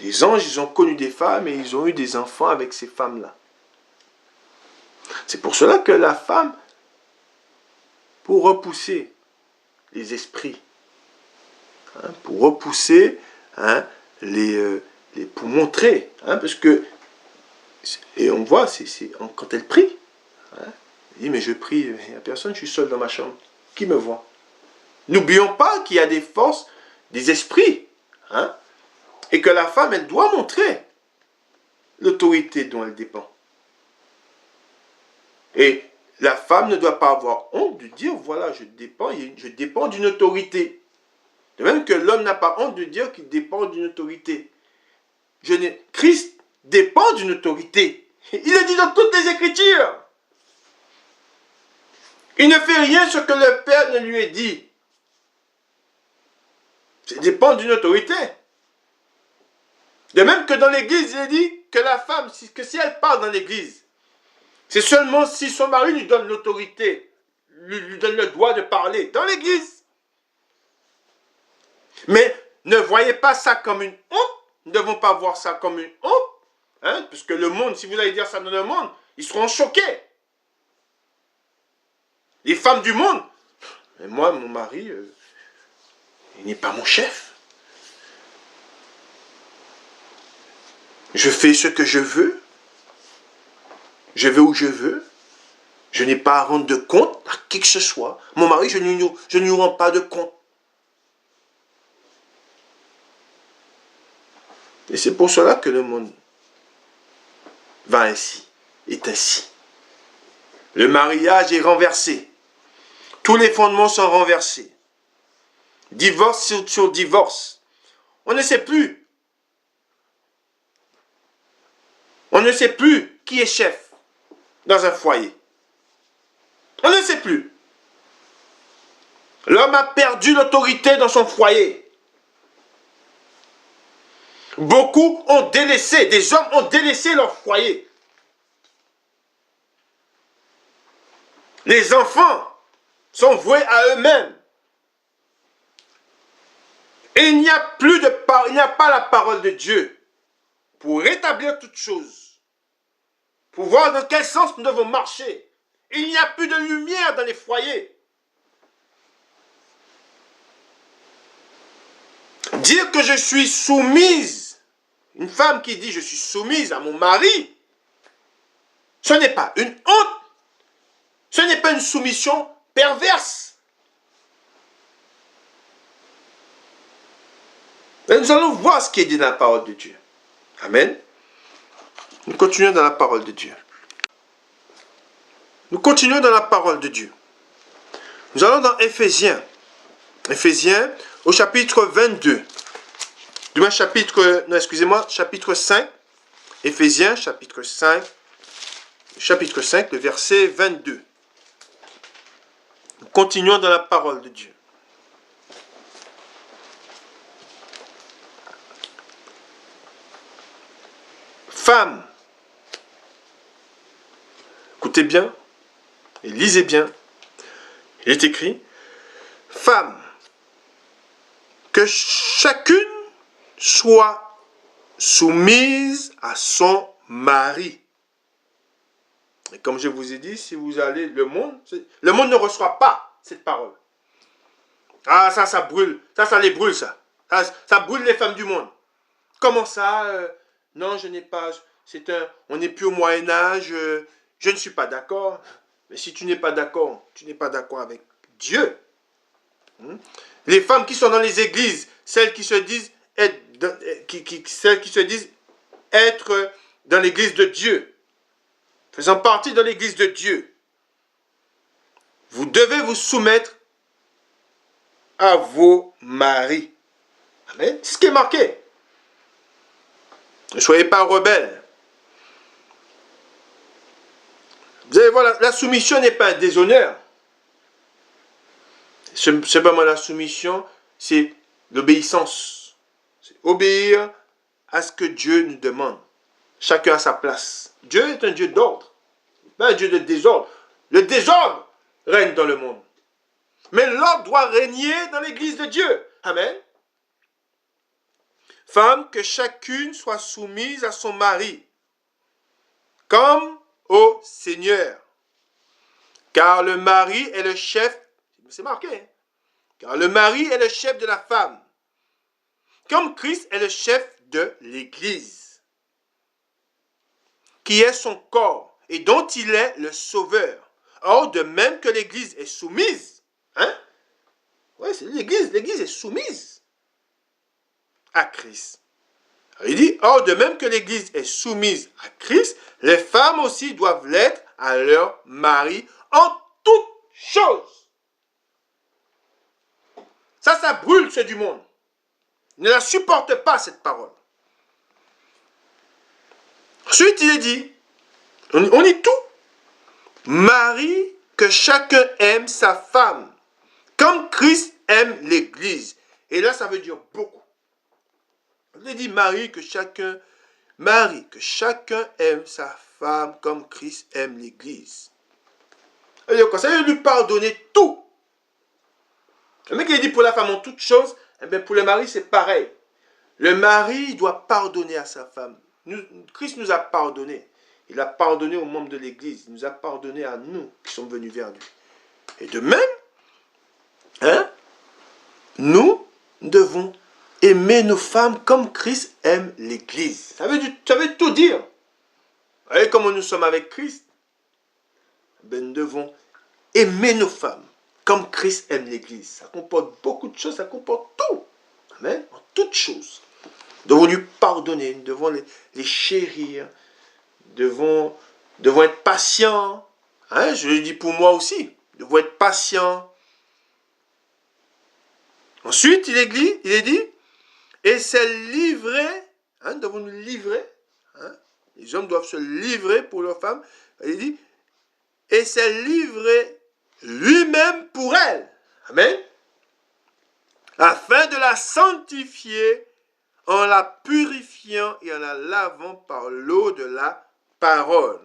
Les anges, ils ont connu des femmes et ils ont eu des enfants avec ces femmes-là. C'est pour cela que la femme, pour repousser les esprits, hein, pour repousser, hein, pour montrer, hein, parce que Et on voit, quand elle prie. Hein, elle dit, mais je prie, il n'y a personne, je suis seul dans ma chambre. Qui me voit? N'oublions pas qu'il y a des forces, des esprits. Hein, et que la femme, elle doit montrer l'autorité dont elle dépend. Et la femme ne doit pas avoir honte de dire, voilà, je dépends d'une autorité. De même que l'homme n'a pas honte de dire qu'il dépend d'une autorité. Christ dépend d'une autorité. Il le dit dans toutes les Écritures. Il ne fait rien ce que le Père ne lui ait dit. Ça dépend d'une autorité. De même que dans l'Église, il est dit que la femme, que si elle parle dans l'Église, c'est seulement si son mari lui donne l'autorité, lui donne le droit de parler dans l'Église. Mais ne voyez pas ça comme une honte. Nous ne devons pas voir ça comme une honte. Hein, parce que le monde, si vous allez dire ça dans le monde, ils seront choqués. Les femmes du monde. Mais moi, mon mari, il n'est pas mon chef. Je fais ce que je veux. Je vais où je veux. Je n'ai pas à rendre de compte à qui que ce soit. Mon mari, je ne lui rends pas de compte. Et c'est pour cela que le monde va ainsi, est ainsi. Le mariage est renversé. Tous les fondements sont renversés. Divorce sur divorce. On ne sait plus. On ne sait plus qui est chef dans un foyer. On ne sait plus. L'homme a perdu l'autorité dans son foyer. Beaucoup ont délaissé, des hommes ont délaissé leur foyer. Les enfants sont voués à eux-mêmes. Et il n'y a pas la parole de Dieu pour rétablir toutes choses, pour voir dans quel sens nous devons marcher. Il n'y a plus de lumière dans les foyers. Dire que je suis soumise, une femme qui dit je suis soumise à mon mari, ce n'est pas une honte, ce n'est pas une soumission perverse. Mais nous allons voir ce qui est dit dans la parole de Dieu. Amen. Nous continuons dans la parole de Dieu. Nous continuons dans la parole de Dieu. Nous allons dans Éphésiens. Éphésiens au chapitre 22. Chapitre 5. Éphésiens, chapitre 5, le verset 22. Nous continuons dans la parole de Dieu. Femmes, écoutez bien et lisez bien. Il est écrit, femmes, que chacune soit soumise à son mari. Et comme je vous ai dit, si vous allez, le monde ne reçoit pas cette parole. Ah, ça brûle. Ça les brûle, ça. Ça brûle les femmes du monde. Comment ça non, je n'ai pas... on n'est plus au Moyen-Âge. Je ne suis pas d'accord. Mais si tu n'es pas d'accord, tu n'es pas d'accord avec Dieu. Les femmes qui sont dans les églises, celles qui se disent être dans l'église de Dieu, faisant partie de l'église de Dieu, vous devez vous soumettre à vos maris. Amen. C'est ce qui est marqué. Ne soyez pas rebelles. Vous allez voir, la soumission n'est pas un déshonneur. Simplement la soumission, c'est l'obéissance. C'est obéir à ce que Dieu nous demande. Chacun à sa place. Dieu est un Dieu d'ordre, pas un Dieu de désordre. Le désordre règne dans le monde. Mais l'ordre doit régner dans l'église de Dieu. Amen. Femme, que chacune soit soumise à son mari, comme au Seigneur. Car le mari est le chef, c'est marqué, hein? Car le mari est le chef de la femme, comme Christ est le chef de l'Église. qui est son corps et dont il est le sauveur. Or, de même que l'Église est soumise, hein? Ouais, c'est l'Église est soumise à Christ. Il dit, or, de même que l'Église est soumise à Christ, les femmes aussi doivent l'être à leur mari en toutes choses. Ça brûle ceux du monde. Ils ne la supportent pas, cette parole. Ensuite, il est dit, on lit tout. Marie, que chacun aime sa femme, comme Christ aime l'Église. Et là, ça veut dire beaucoup. Il dit Marie, que chacun aime sa femme, comme Christ aime l'Église. Ça veut dire lui pardonner tout. Le mec, il dit pour la femme en toute chose, eh bien pour le mari, c'est pareil. Le mari doit pardonner à sa femme. Christ nous a pardonné. Il a pardonné aux membres de l'Église. Il nous a pardonné à nous qui sommes venus vers lui. Et de même, hein, nous devons aimer nos femmes comme Christ aime l'Église. Ça veut tout dire. Vous voyez comment nous sommes avec Christ? Ben, nous devons aimer nos femmes comme Christ aime l'Église. Ça comporte beaucoup de choses, ça comporte tout. Amen. En toutes choses. Nous devons lui pardonner, nous devons les chérir, nous devons être patients. Hein, je le dis pour moi aussi. Nous devons être patients. Ensuite, il est dit, et c'est livré, hein, nous devons nous livrer. Hein, les hommes doivent se livrer pour leurs femmes. Il dit, et c'est livré lui-même pour elle. Amen. Afin de la sanctifier en la purifiant et en la lavant par l'eau de la parole,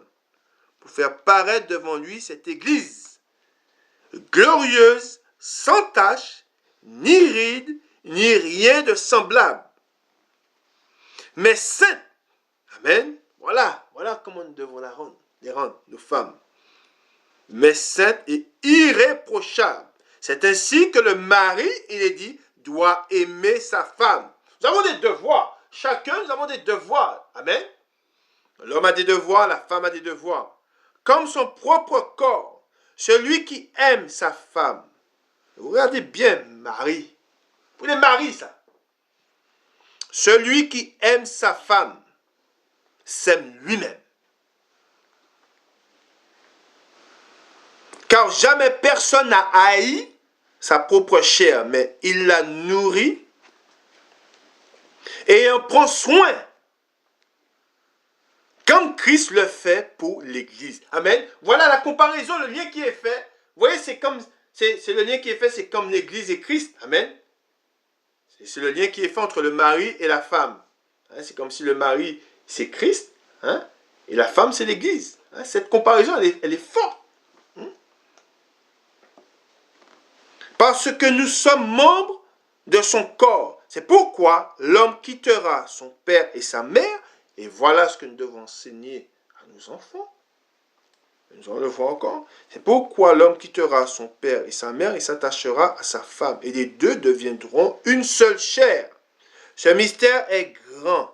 pour faire paraître devant lui cette Église, glorieuse, sans tache, ni ride, ni rien de semblable, mais sainte. Amen. Voilà comment nous devons les rendre, nos femmes. Mais sainte et irréprochable. C'est ainsi que le mari, il est dit, doit aimer sa femme. Nous avons des devoirs. Chacun, nous avons des devoirs. Amen. L'homme a des devoirs, la femme a des devoirs. Comme son propre corps, celui qui aime sa femme. Regardez bien, Marie. Pour les maris, ça. Celui qui aime sa femme s'aime lui-même. Car jamais personne n'a haï sa propre chair, mais il la nourrit et en prend soin, comme Christ le fait pour l'Église. Amen. Voilà la comparaison, le lien qui est fait. Vous voyez, c'est le lien qui est fait, c'est comme l'Église et Christ. Amen. C'est le lien qui est fait entre le mari et la femme. Hein, c'est comme si le mari, c'est Christ, hein, et la femme, c'est l'Église. Hein, cette comparaison, elle est forte. Parce que nous sommes membres de son corps. C'est pourquoi l'homme quittera son père et sa mère, et voilà ce que nous devons enseigner à nos enfants. Nous allons le voir encore. C'est pourquoi l'homme quittera son père et sa mère et s'attachera à sa femme, et les deux deviendront une seule chair. Ce mystère est grand,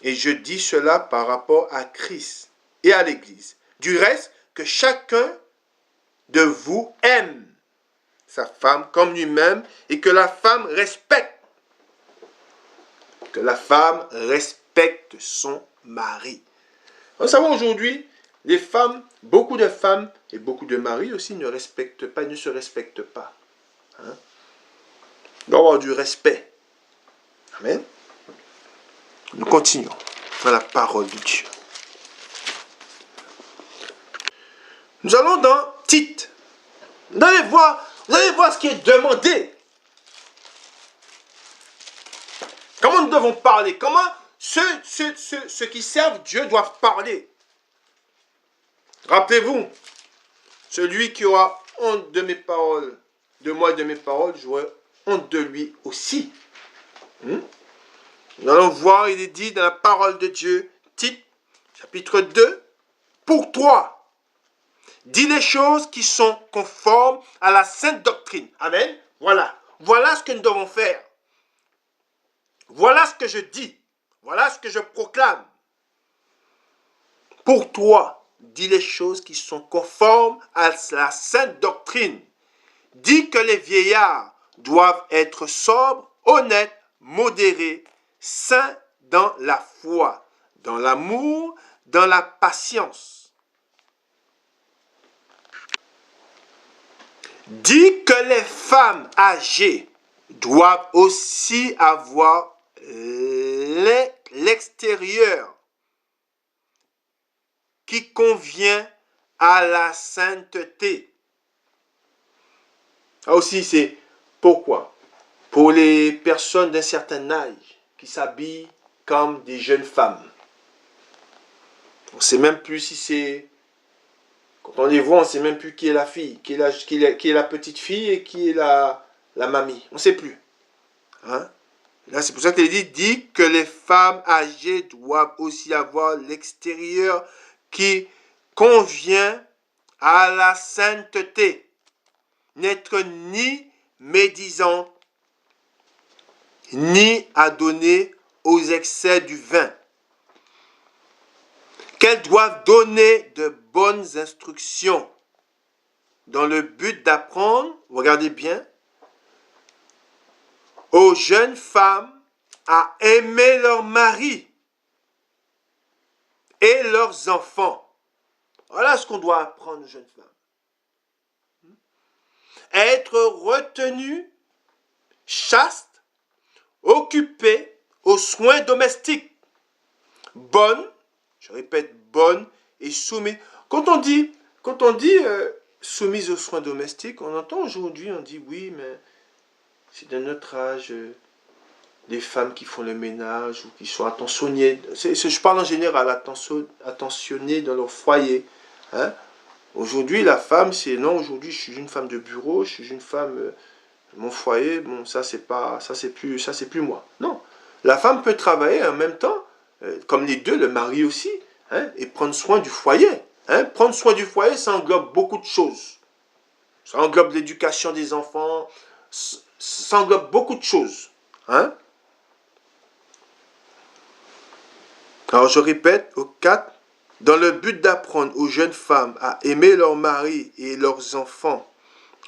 et je dis cela par rapport à Christ et à l'Église. Du reste, que chacun de vous aime sa femme comme lui-même, et que la femme respecte. Que la femme respecte son mari. Vous savez, aujourd'hui, les femmes, beaucoup de femmes et beaucoup de maris aussi ne respectent pas, ne se respectent pas. Hein? Il doit y avoir du respect. Amen. Nous continuons dans la parole de Dieu. Nous allons dans Tite. Vous allez voir ce qui est demandé. Comment nous devons parler? Comment ceux qui servent Dieu doivent parler? Rappelez-vous, celui qui aura honte de mes paroles, de moi et de mes paroles, j'aurai honte de lui aussi. Nous allons voir, il est dit dans la parole de Dieu, Tite, chapitre 2, pour toi, dis les choses qui sont conformes à la sainte doctrine. Amen. Voilà ce que nous devons faire. Voilà ce que je dis. Voilà ce que je proclame. Pour toi, dis les choses qui sont conformes à la sainte doctrine. Dis que les vieillards doivent être sobres, honnêtes, modérés, saints dans la foi, dans l'amour, dans la patience. Dis que les femmes âgées doivent aussi avoir l'extérieur qui convient à la sainteté. Ça aussi, c'est pourquoi? Pour les personnes d'un certain âge qui s'habillent comme des jeunes femmes. On ne sait même plus si c'est... Quand on les voit, on ne sait même plus qui est la fille, qui est la petite fille et qui est la mamie. On ne sait plus. Hein? Là, c'est pour ça qu'il dit que les femmes âgées doivent aussi avoir l'extérieur qui convient à la sainteté. N'être ni médisant, ni adonné aux excès du vin. Qu'elles doivent donner de bonnes instructions dans le but d'apprendre, regardez bien, aux jeunes femmes à aimer leur mari et leurs enfants. Voilà ce qu'on doit apprendre aux jeunes femmes. Être retenues, chastes, occupées aux soins domestiques, bonnes, je répète, bonnes et soumises. Quand on dit soumise aux soins domestiques, on entend aujourd'hui, on dit oui, mais c'est de notre âge, des femmes qui font le ménage ou qui sont attentionnées. Je parle en général, attentionnées dans leur foyer. Hein? Aujourd'hui, la femme, c'est non, aujourd'hui, je suis une femme de bureau, je suis une femme, mon foyer, bon, ça, c'est plus moi. Non. La femme peut travailler en même temps, comme les deux, le mari aussi, hein, et prendre soin du foyer. Hein? Prendre soin du foyer, ça englobe beaucoup de choses. Ça englobe l'éducation des enfants, ça englobe beaucoup de choses. Hein? Alors je répète, au 4, dans le but d'apprendre aux jeunes femmes à aimer leur mari et leurs enfants,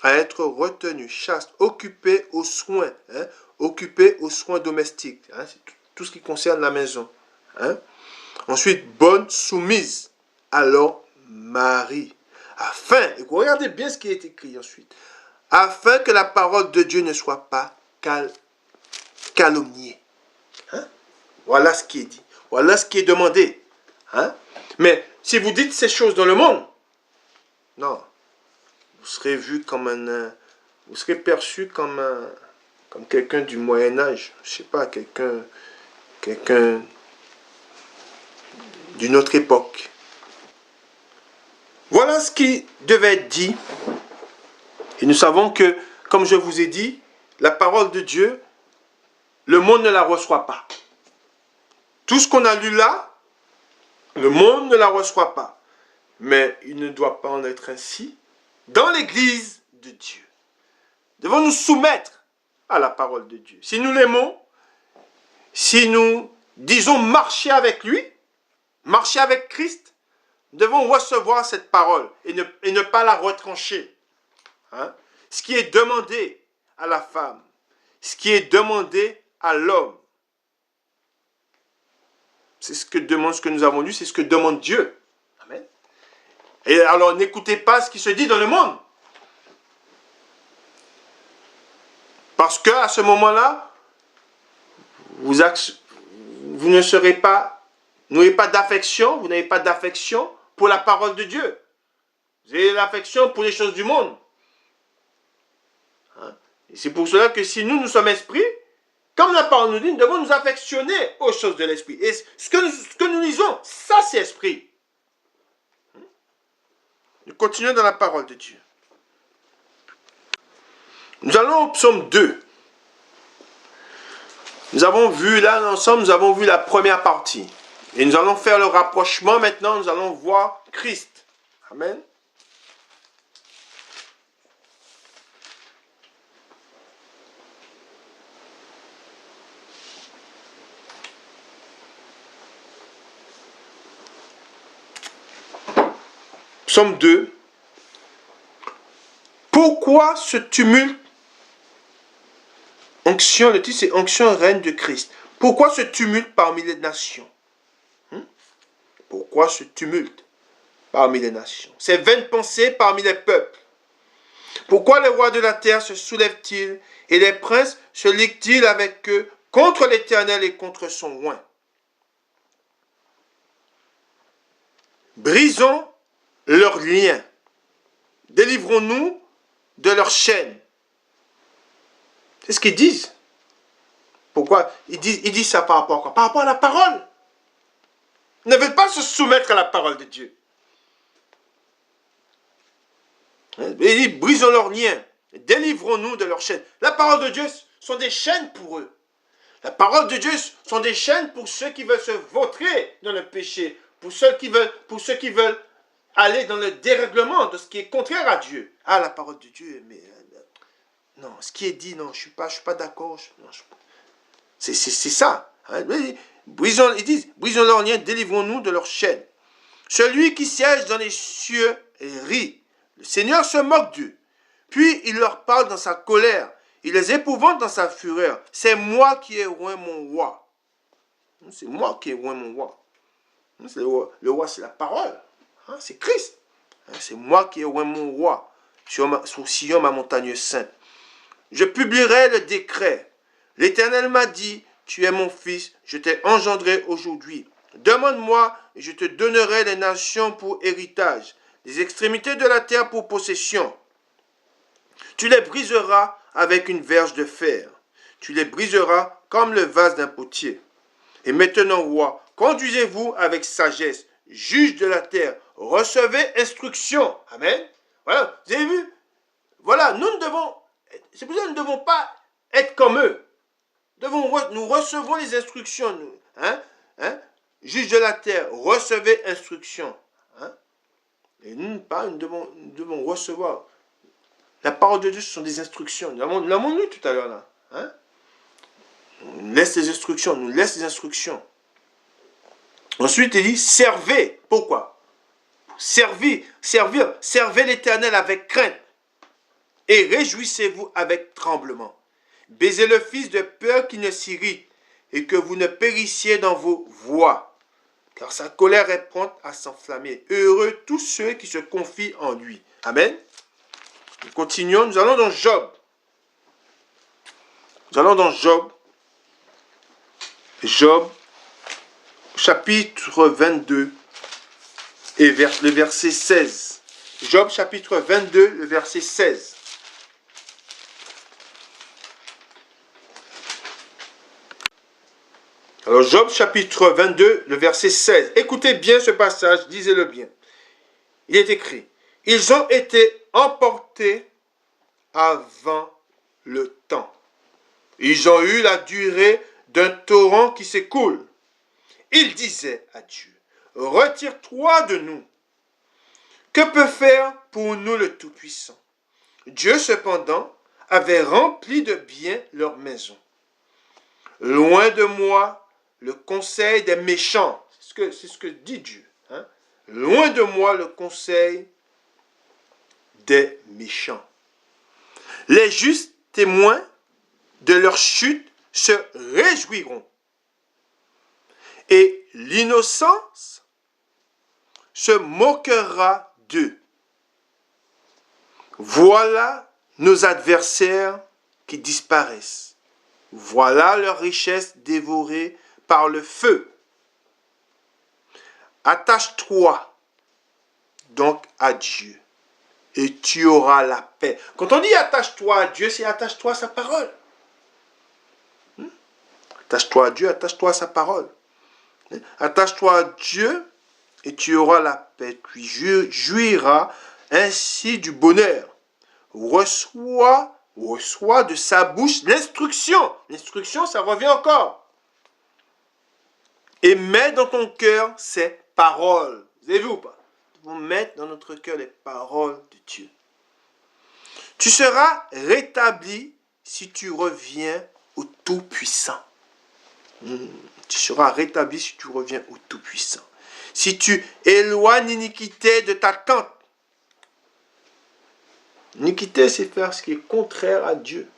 à être retenues, chastes, occupées aux soins, hein, occupées aux soins domestiques, hein, c'est tout ce qui concerne la maison. Hein. Ensuite, bonnes, soumises à leur mari, afin, et regardez bien ce qui est écrit ensuite, afin que la parole de Dieu ne soit pas calomniée. Hein. Voilà ce qui est dit, voilà ce qui est demandé. Hein? Mais si vous dites ces choses dans le monde, non, vous serez vu comme vous serez perçu comme quelqu'un du Moyen Âge, je sais pas, quelqu'un d'une autre époque. Voilà ce qui devait être dit. Et nous savons que, comme je vous ai dit, la parole de Dieu, le monde ne la reçoit pas. Tout ce qu'on a lu là, le monde ne la reçoit pas. Mais il ne doit pas en être ainsi dans l'Église de Dieu. Nous devons nous soumettre à la parole de Dieu. Si nous l'aimons, si nous disons marcher avec lui, marcher avec Christ, nous devons recevoir cette parole et ne pas la retrancher. Hein? Ce qui est demandé à la femme, ce qui est demandé à l'homme, c'est ce que nous avons lu, c'est ce que demande Dieu. Amen. Et alors n'écoutez pas ce qui se dit dans le monde. Parce qu'à ce moment-là, vous ne serez pas, n'aurez pas d'affection, vous n'avez pas d'affection pour la parole de Dieu. Vous avez l'affection pour les choses du monde. Hein? Et c'est pour cela que si nous sommes esprits, comme la parole nous dit, nous devons nous affectionner aux choses de l'esprit. Et ce que nous lisons, ça c'est esprit. Nous continuons dans la parole de Dieu. Nous allons au psaume 2. Nous avons vu là, ensemble, nous avons vu la première partie. Et nous allons faire le rapprochement maintenant, nous allons voir Christ. Amen. Psaume 2. Pourquoi ce tumulte? Onction, le titre c'est Onction règne de Christ. Pourquoi ce tumulte parmi les nations? Pourquoi ce tumulte parmi les nations? Ces vaines pensées parmi les peuples. Pourquoi les rois de la terre se soulèvent-ils et les princes se liguent-ils avec eux contre l'Éternel et contre son oint? Brisons leurs liens. Délivrons-nous de leurs chaînes. C'est ce qu'ils disent. Pourquoi ils disent ça par rapport à quoi? Par rapport à la parole. Ils ne veulent pas se soumettre à la parole de Dieu. Il dit, brisons leurs liens, délivrons-nous de leurs chaînes. La parole de Dieu sont des chaînes pour eux. La parole de Dieu sont des chaînes pour ceux qui veulent se vautrer dans le péché, pour ceux qui veulent aller dans le dérèglement de ce qui est contraire à Dieu. Ah, la parole de Dieu, mais non, ce qui est dit, non, je suis pas d'accord. C'est ça. Hein. Ils disent, brisons leurs liens, délivrons-nous de leurs chaînes. Celui qui siège dans les cieux rit. Le Seigneur se moque d'eux. Puis il leur parle dans sa colère. Il les épouvante dans sa fureur. C'est moi qui ai oint mon roi. C'est moi qui ai oint mon roi. Le roi, c'est la parole. Hein, c'est Christ. Hein, c'est moi qui ai oint mon roi sur Sion, ma montagne sainte. Je publierai le décret. L'Éternel m'a dit, tu es mon fils, je t'ai engendré aujourd'hui. Demande-moi, et je te donnerai les nations pour héritage, les extrémités de la terre pour possession. Tu les briseras avec une verge de fer. Tu les briseras comme le vase d'un potier. Et maintenant, roi, conduisez-vous avec sagesse, juge de la terre, recevez instruction. Amen. Voilà, vous avez vu? Voilà, c'est pour ça que nous ne devons pas être comme eux. Nous recevons les instructions. Juge de la terre, recevez instruction. Hein? Et nous devons recevoir. La parole de Dieu, ce sont des instructions. Nous l'avons lu tout à l'heure là. Hein? On nous laisse les instructions. Ensuite, il dit, servez. Pourquoi? Servez l'Éternel avec crainte. Et réjouissez-vous avec tremblement. Baisez le Fils de peur qu'il ne s'irrite et que vous ne périssiez dans vos voies, car sa colère est prompte à s'enflammer. Heureux tous ceux qui se confient en lui. Amen. Nous continuons, nous allons dans Job. Job, chapitre 22, et le verset 16. Job, chapitre 22, le verset 16. Alors, Job, chapitre 22, le verset 16. Écoutez bien ce passage, lisez-le bien. Il est écrit, « Ils ont été emportés avant le temps. Ils ont eu la durée d'un torrent qui s'écoule. Ils disaient à Dieu, « Retire-toi de nous. Que peut faire pour nous le Tout-Puissant? » Dieu, cependant, avait rempli de bien leur maison. Loin de moi le conseil des méchants. C'est ce que dit Dieu. Hein? Loin de moi le conseil des méchants. Les justes témoins de leur chute se réjouiront. Et l'innocence se moquera d'eux. Voilà nos adversaires qui disparaissent. Voilà leur richesse dévorée par le feu. Attache-toi donc à Dieu et tu auras la paix. Quand on dit attache-toi à Dieu, c'est attache-toi à sa parole. Attache-toi à Dieu, attache-toi à sa parole. Attache-toi à Dieu et tu auras la paix. Tu jouiras ainsi du bonheur. Reçois de sa bouche l'instruction. L'instruction, ça revient encore. Et mets dans ton cœur ces paroles. Vous avez vu ou pas? Nous devons mettre dans notre cœur les paroles de Dieu. Tu seras rétabli si tu reviens au Tout-Puissant. Tu seras rétabli si tu reviens au Tout-Puissant. Si tu éloignes l'iniquité de ta tente, Iniquité, c'est faire ce qui est contraire à Dieu.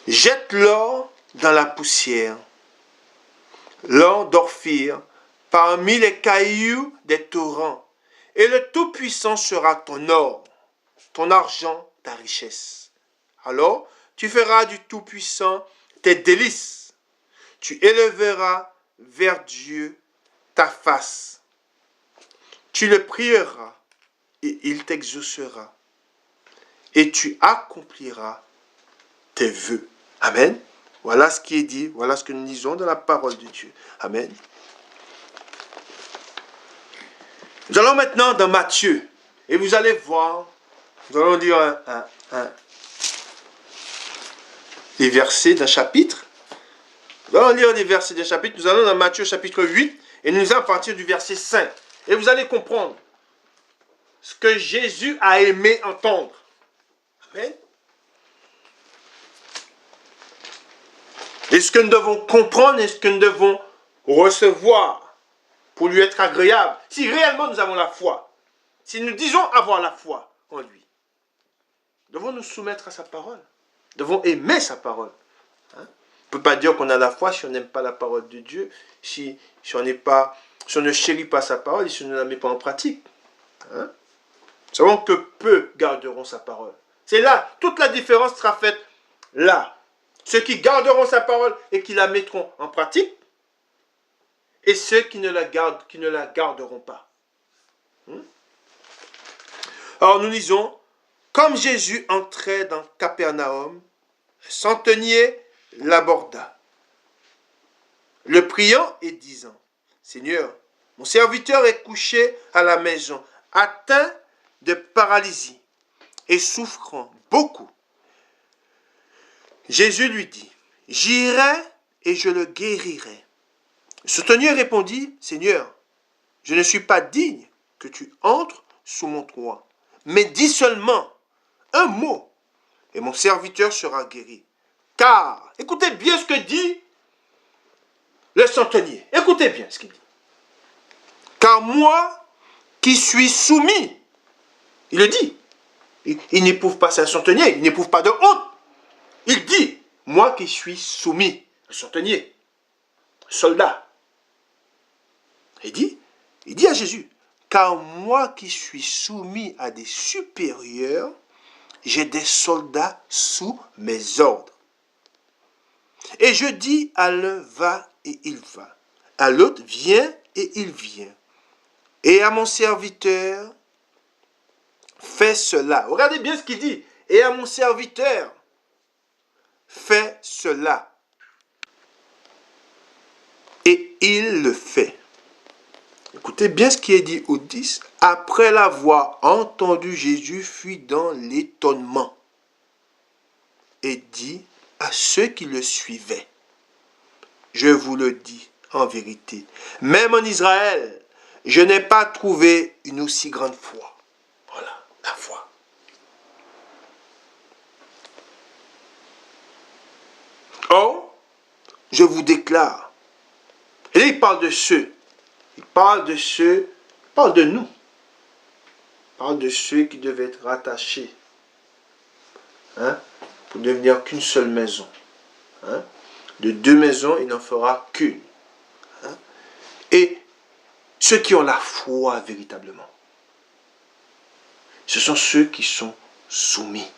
Jette l'or dans la poussière, l'or d'Ophir, parmi les cailloux des torrents, et le Tout-Puissant sera ton or, ton argent, ta richesse. Alors, tu feras du Tout-Puissant tes délices. Tu élèveras vers Dieu ta face. Tu le prieras et il t'exaucera. Et tu accompliras tes vœux. Amen. Voilà ce qui est dit, voilà ce que nous lisons dans la parole de Dieu. Amen. Nous allons maintenant dans Matthieu. Et vous allez voir, nous allons lire les versets d'un chapitre. Nous allons lire les versets d'un chapitre. Nous allons dans Matthieu chapitre 8 et nous allons partir du verset 5. Et vous allez comprendre ce que Jésus a aimé entendre. Amen. Et ce que nous devons comprendre et ce que nous devons recevoir pour lui être agréable. Si réellement nous avons la foi, si nous disons avoir la foi en lui, devons nous soumettre à sa parole. Devons aimer sa parole. On ne peut pas dire qu'on a la foi si on n'aime pas la parole de Dieu, si on ne chérit pas sa parole et si on ne la met pas en pratique. Nous savons que peu garderont sa parole. C'est là, toute la différence sera faite là. Ceux qui garderont sa parole et qui la mettront en pratique, et ceux qui ne la garderont pas. Alors nous lisons, comme Jésus entrait dans Capernaum, un centenier l'aborda, le priant et disant, Seigneur, mon serviteur est couché à la maison, atteint de paralysie et souffrant beaucoup. Jésus lui dit, j'irai et je le guérirai. Le centenier répondit, Seigneur, je ne suis pas digne que tu entres sous mon toit, mais dis seulement un mot et mon serviteur sera guéri. Car, écoutez bien ce que dit le centenier, écoutez bien ce qu'il dit. Car moi qui suis soumis, il le dit, il n'éprouve pas, c'est un centenier, il n'éprouve pas de honte. Il dit, moi qui suis soumis, le centenier, soldat. Il dit à Jésus, car moi qui suis soumis à des supérieurs, j'ai des soldats sous mes ordres. Et je dis à l'un, va et il va. À l'autre, viens et il vient. Et à mon serviteur, fais cela. Regardez bien ce qu'il dit. Et à mon serviteur, fais cela. Et il le fait. Écoutez bien ce qui est dit au 10. Après l'avoir entendu, Jésus fut dans l'étonnement et dit à ceux qui le suivaient, je vous le dis en vérité, même en Israël, je n'ai pas trouvé une aussi grande foi. Voilà, la foi. Or, je vous déclare, et là il parle de ceux, il parle de nous, il parle de ceux qui devaient être rattachés, pour devenir qu'une seule maison. De deux maisons, il n'en fera qu'une. Et ceux qui ont la foi véritablement, ce sont ceux qui sont soumis.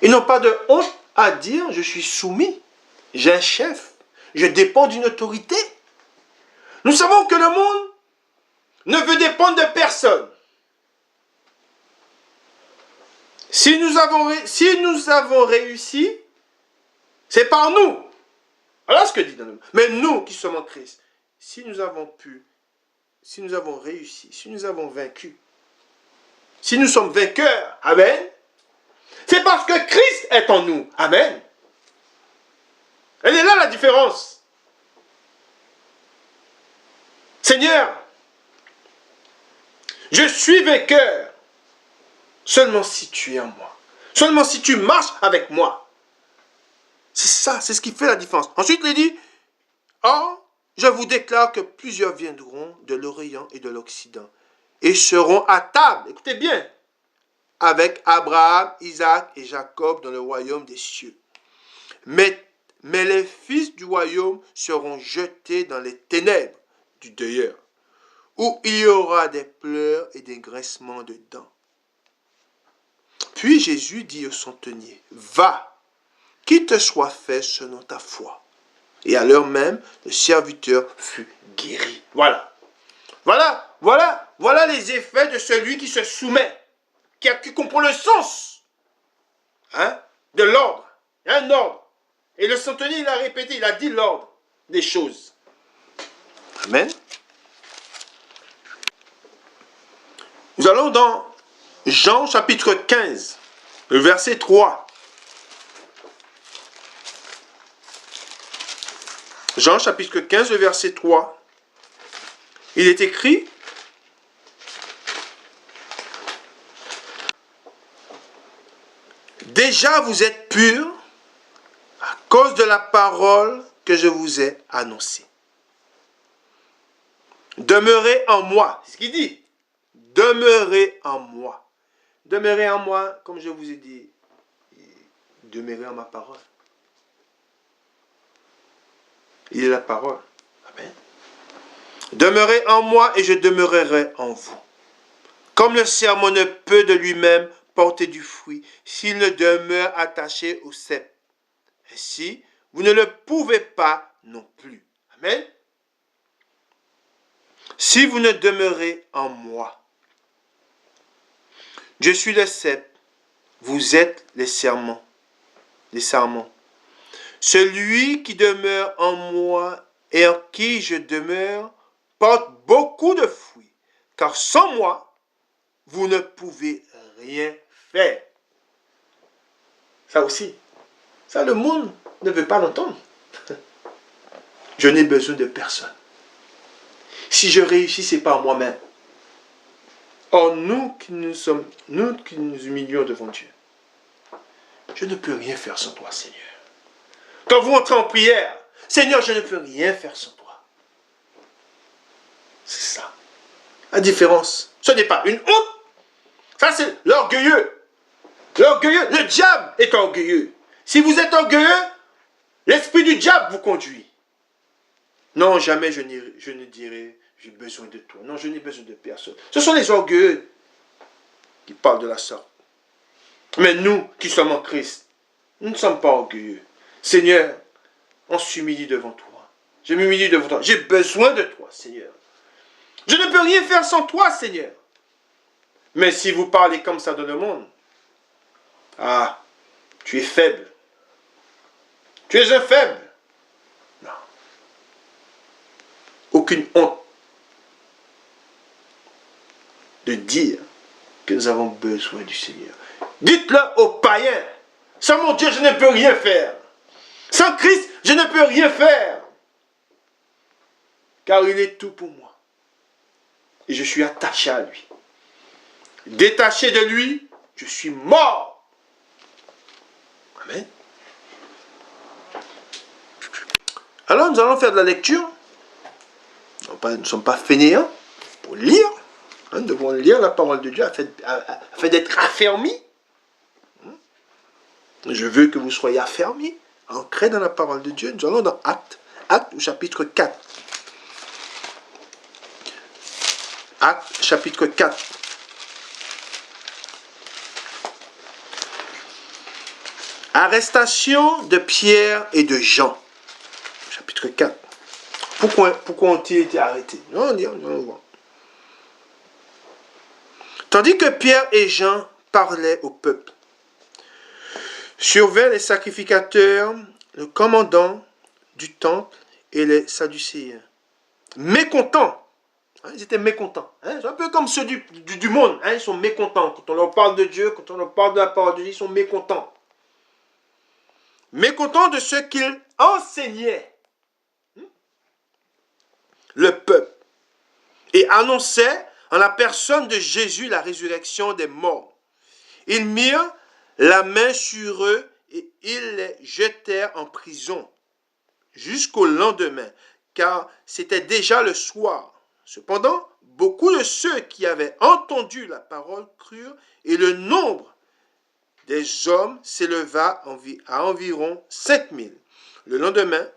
Ils n'ont pas de honte à dire, je suis soumis, j'ai un chef, je dépends d'une autorité. Nous savons que le monde ne veut dépendre de personne. Si nous avons réussi, c'est par nous. Voilà ce que dit dans le monde. Mais nous qui sommes en Christ, si nous avons réussi, si nous avons vaincu, si nous sommes vainqueurs, amen, c'est parce que Christ est en nous, amen. Elle est là la différence. Seigneur, je suis vainqueur seulement si tu es en moi. Seulement si tu marches avec moi. C'est ça, c'est ce qui fait la différence. Ensuite, il dit, oh, je vous déclare que plusieurs viendront de l'Orient et de l'Occident et seront à table, écoutez bien, avec Abraham, Isaac et Jacob dans le royaume des cieux. Mais les fils du royaume seront jetés dans les ténèbres du dehors, où il y aura des pleurs et des grincements de dents. Puis Jésus dit au centenier, va, qu'il te soit fait selon ta foi. Et à l'heure même, le serviteur fut guéri. Voilà. Voilà les effets de celui qui se soumet, qui comprend le sens de l'ordre. Il y a un ordre. Et le centenier, il a répété, il a dit l'ordre des choses. Amen. Nous allons dans Jean chapitre 15, le verset 3. Jean chapitre 15, le verset 3. Il est écrit, déjà vous êtes purs à cause de la parole que je vous ai annoncée. Demeurez en moi, c'est ce qu'il dit. Demeurez en moi. Demeurez en moi, comme je vous ai dit, demeurez en ma parole. Il est la parole. Amen. Demeurez en moi et je demeurerai en vous. Comme le serment ne peut de lui-même porter du fruit s'il ne demeure attaché au cep. Ainsi, vous ne le pouvez pas non plus. Amen. Si vous ne demeurez en moi, je suis le cep, vous êtes les serments. Les sarments. Celui qui demeure en moi et en qui je demeure porte beaucoup de fruits, car sans moi, vous ne pouvez rien faire. Ça aussi, ça le monde ne veut pas l'entendre. Je n'ai besoin de personne. Si je réussis, c'est par moi-même. Or, nous qui nous humilions devant Dieu, je ne peux rien faire sans toi, Seigneur. Quand vous entrez en prière, Seigneur, je ne peux rien faire sans toi. C'est ça. La différence, ce n'est pas une honte. Ça, c'est l'orgueilleux. L'orgueilleux, le diable est orgueilleux. Si vous êtes orgueilleux, l'esprit du diable vous conduit. Non, jamais je ne dirai, j'ai besoin de toi. Non, je n'ai besoin de personne. Ce sont les orgueilleux qui parlent de la sorte. Mais nous, qui sommes en Christ, nous ne sommes pas orgueilleux. Seigneur, on s'humilie devant toi. Je m'humilie devant toi. J'ai besoin de toi, Seigneur. Je ne peux rien faire sans toi, Seigneur. Mais si vous parlez comme ça dans le monde, ah, tu es faible. Tu es un faible. Non. Aucune honte de dire que nous avons besoin du Seigneur. Dites-le aux païens. Sans mon Dieu, je ne peux rien faire. Sans Christ, je ne peux rien faire. Car il est tout pour moi. Et je suis attaché à lui. Détaché de lui, je suis mort. Amen. Alors nous allons faire de la lecture. Nous ne sommes pas fainéants pour lire. Nous devons lire la parole de Dieu afin d'être affermis. Je veux que vous soyez affermis, ancrés dans la parole de Dieu. Nous allons dans Actes au chapitre 4. Actes chapitre 4. Arrestation de Pierre et de Jean. Chapitre 4. Pourquoi ont-ils été arrêtés? On voit. Tandis que Pierre et Jean parlaient au peuple, survinrent les sacrificateurs, le commandant du temple et les Sadducéens. Mécontents. Ils étaient mécontents. C'est un peu comme ceux du monde. Ils sont mécontents. Quand on leur parle de Dieu, quand on leur parle de la parole de Dieu, ils sont mécontents. Mécontents de ce qu'ils enseignaient le peuple et annonçaient en la personne de Jésus la résurrection des morts. Ils mirent la main sur eux et ils les jetèrent en prison jusqu'au lendemain, car c'était déjà le soir. Cependant, beaucoup de ceux qui avaient entendu la parole crurent, et le nombre des hommes s'éleva à environ 5000. Le lendemain,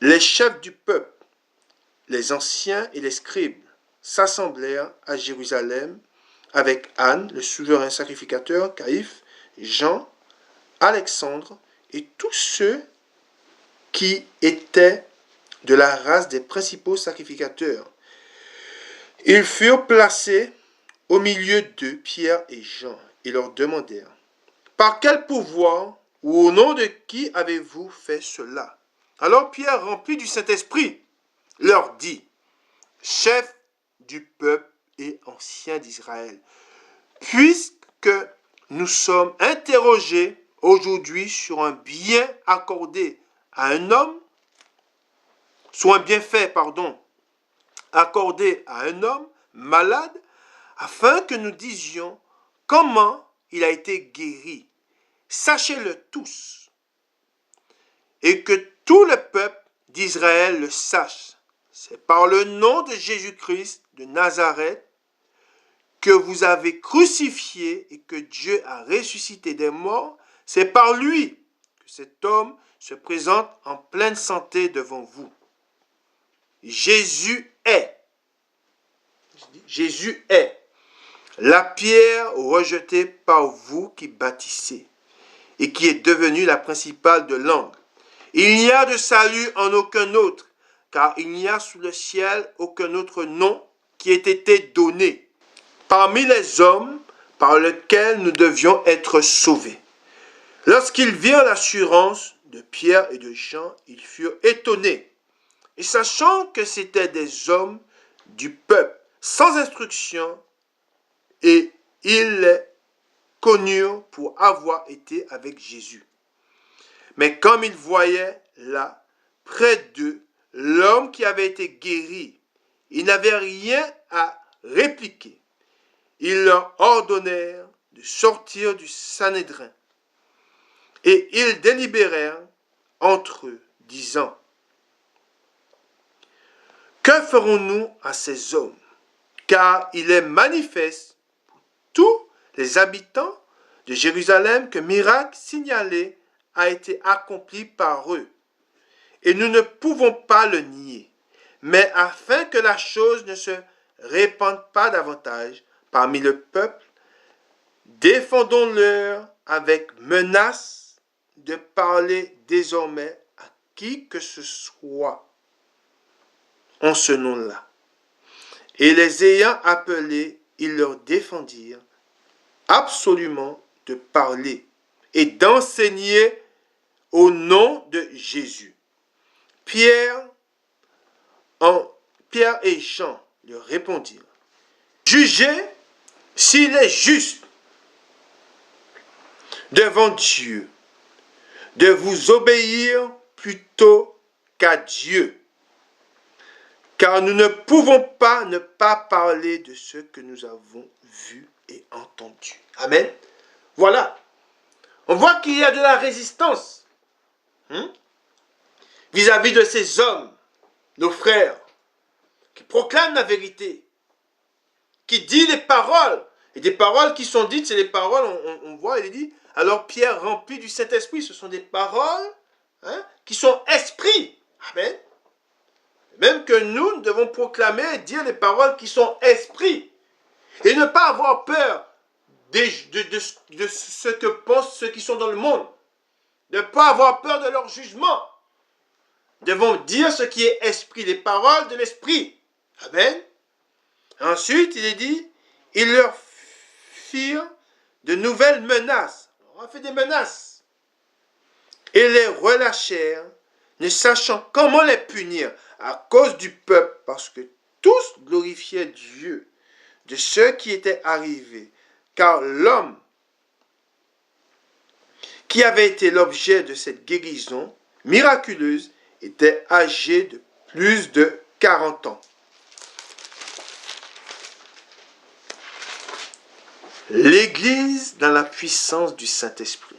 les chefs du peuple, les anciens et les scribes s'assemblèrent à Jérusalem avec Anne, le souverain sacrificateur, Caïphe, Jean, Alexandre et tous ceux qui étaient de la race des principaux sacrificateurs. Ils furent placés au milieu d'eux, Pierre et Jean, et leur demandèrent, « Par quel pouvoir ou au nom de qui avez-vous fait cela ?» Alors Pierre, rempli du Saint-Esprit, leur dit, « Chef du peuple et ancien d'Israël, puisque nous sommes interrogés aujourd'hui sur un bien accordé à un homme, soit un bienfait, accordé à un homme malade, afin que nous disions comment il a été guéri. Sachez-le tous, et que tout le peuple d'Israël le sache. C'est par le nom de Jésus-Christ de Nazareth que vous avez crucifié et que Dieu a ressuscité des morts. C'est par lui que cet homme se présente en pleine santé devant vous. Jésus est la pierre rejetée par vous qui bâtissez et qui est devenue la principale de l'angle. Il n'y a de salut en aucun autre, car il n'y a sous le ciel aucun autre nom qui ait été donné parmi les hommes par lequel nous devions être sauvés. Lorsqu'ils virent l'assurance de Pierre et de Jean, ils furent étonnés. Et sachant que c'étaient des hommes du peuple sans instruction, et ils les connurent pour avoir été avec Jésus. Mais comme ils voyaient là, près d'eux, l'homme qui avait été guéri, ils n'avaient rien à répliquer. Ils leur ordonnèrent de sortir du Sanhédrin. Et ils délibérèrent entre eux, disant, « Que ferons-nous à ces hommes? Car il est manifeste pour tous les habitants de Jérusalem que miracle signalé a été accompli par eux. Et nous ne pouvons pas le nier. Mais afin que la chose ne se répande pas davantage parmi le peuple, défendons-leur avec menace de parler désormais à qui que ce soit en ce nom-là. Et les ayant appelés, ils leur défendirent absolument de parler et d'enseigner au nom de Jésus. Pierre et Jean leur répondirent, « Jugez s'il est juste devant Dieu de vous obéir plutôt qu'à Dieu, car nous ne pouvons pas ne pas parler de ce que nous avons vu et entendu. » Amen. Voilà. On voit qu'il y a de la résistance vis-à-vis de ces hommes, nos frères, qui proclament la vérité, qui disent les paroles. Et des paroles qui sont dites, c'est les paroles, on voit, il dit, alors Pierre rempli du Saint-Esprit, ce sont des paroles qui sont esprits. Amen. Même que nous devons proclamer et dire les paroles qui sont esprits. Et ne pas avoir peur de ce que pensent ceux qui sont dans le monde. Ne pas avoir peur de leur jugement. Nous devons dire ce qui est esprit, les paroles de l'esprit. Amen. Ensuite, il est dit, ils leur firent de nouvelles menaces. On a fait des menaces. Et les relâchèrent, ne sachant comment les punir à cause du peuple, parce que tous glorifiaient Dieu de ce qui était arrivé. Car l'homme qui avait été l'objet de cette guérison miraculeuse était âgé de plus de 40 ans. L'Église dans la puissance du Saint-Esprit.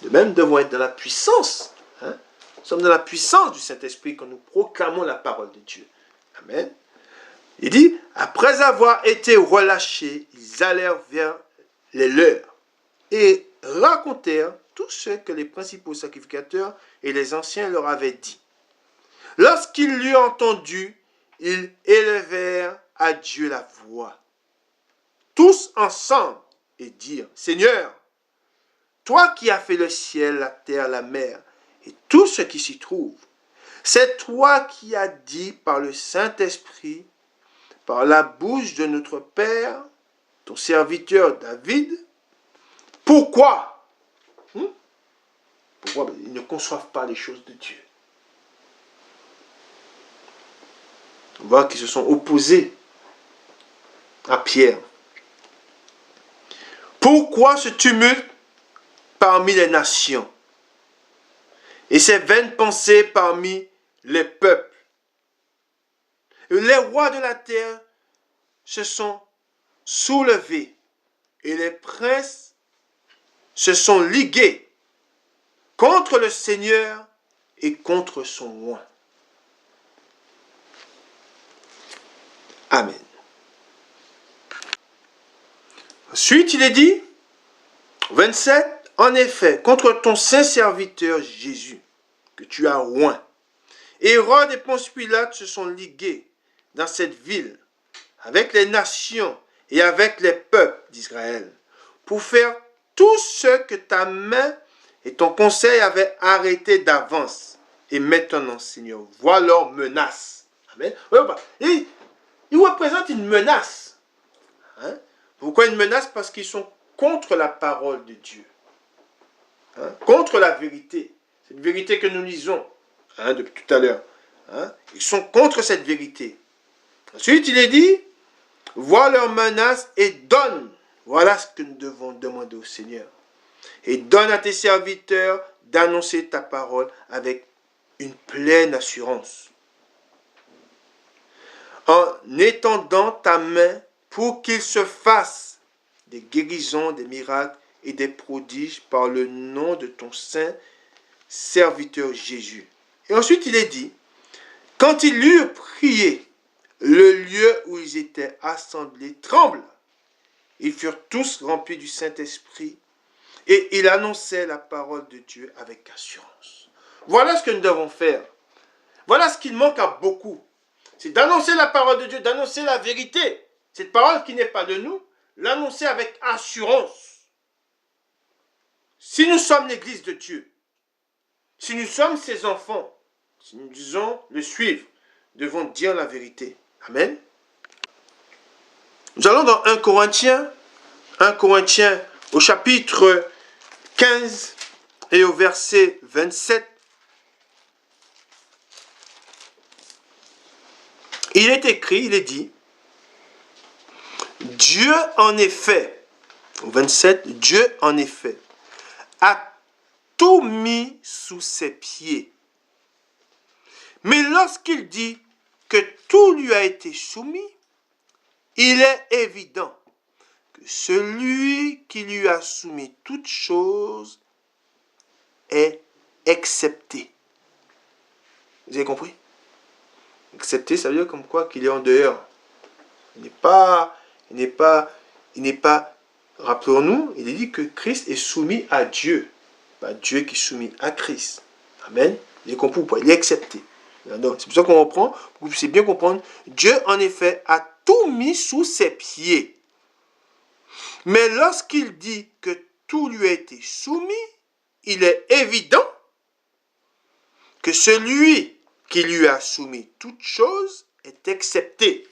De même, nous devons être dans la puissance Nous sommes dans la puissance du Saint-Esprit quand nous proclamons la parole de Dieu. Amen. Il dit, après avoir été relâchés, ils allèrent vers les leurs et racontèrent tout ce que les principaux sacrificateurs et les anciens leur avaient dit. Lorsqu'ils l'eurent entendu, ils élevèrent à Dieu la voix, tous ensemble, et dirent, Seigneur, toi qui as fait le ciel, la terre, la mer, et tout ce qui s'y trouve, c'est toi qui as dit par le Saint-Esprit, par la bouche de notre Père, ton serviteur David, pourquoi ils ne conçoivent pas les choses de Dieu. On voit qu'ils se sont opposés à Pierre. Pourquoi ce tumulte parmi les nations et ces vaines pensées parmi les peuples? Les rois de la terre se sont soulevés et les princes se sont ligués contre le Seigneur et contre son roi. Amen. Ensuite, il est dit, 27, en effet, contre ton saint serviteur Jésus, que tu as oint, Hérode et Ponce Pilate se sont ligués dans cette ville, avec les nations et avec les peuples d'Israël, pour faire tout ce que ta main et ton conseil avaient arrêté d'avance. Et maintenant, Seigneur, vois leurs menaces. Amen. Il représente une menace. Hein? Pourquoi une menace? Parce qu'ils sont contre la parole de Dieu. Hein? Contre la vérité. Cette vérité que nous lisons depuis tout à l'heure. Hein? Ils sont contre cette vérité. Ensuite, il est dit, vois leurs menaces et donne. Voilà ce que nous devons demander au Seigneur. Et donne à tes serviteurs d'annoncer ta parole avec une pleine assurance. En étendant ta main pour qu'il se fasse des guérisons, des miracles et des prodiges par le nom de ton saint serviteur Jésus. Et ensuite il est dit, quand ils eurent prié, le lieu où ils étaient assemblés trembla. Ils furent tous remplis du Saint-Esprit et ils annonçaient la parole de Dieu avec assurance. Voilà ce que nous devons faire. Voilà ce qu'il manque à beaucoup. C'est d'annoncer la parole de Dieu, d'annoncer la vérité. Cette parole qui n'est pas de nous, l'annoncer avec assurance. Si nous sommes l'Église de Dieu, si nous sommes ses enfants, si nous disons le suivre, nous devons dire la vérité. Amen. Nous allons dans 1 Corinthiens au chapitre 15 et au verset 27. Il est écrit, il est dit, Dieu en effet, au 27, Dieu en effet, a tout mis sous ses pieds. Mais lorsqu'il dit que tout lui a été soumis, il est évident que celui qui lui a soumis toutes choses est excepté. Vous avez compris? Excepté, ça veut dire comme quoi qu'il est en dehors. Il n'est pas, rappelons-nous, il est dit que Christ est soumis à Dieu. Pas Dieu qui est soumis à Christ. Amen. Vous avez compris ou pas? Il est excepté. Donc, c'est pour ça qu'on reprend, pour que vous puissiez bien comprendre. Dieu, en effet, a tout mis sous ses pieds. Mais lorsqu'il dit que tout lui a été soumis, il est évident que celui qui lui a soumis toute chose est excepté.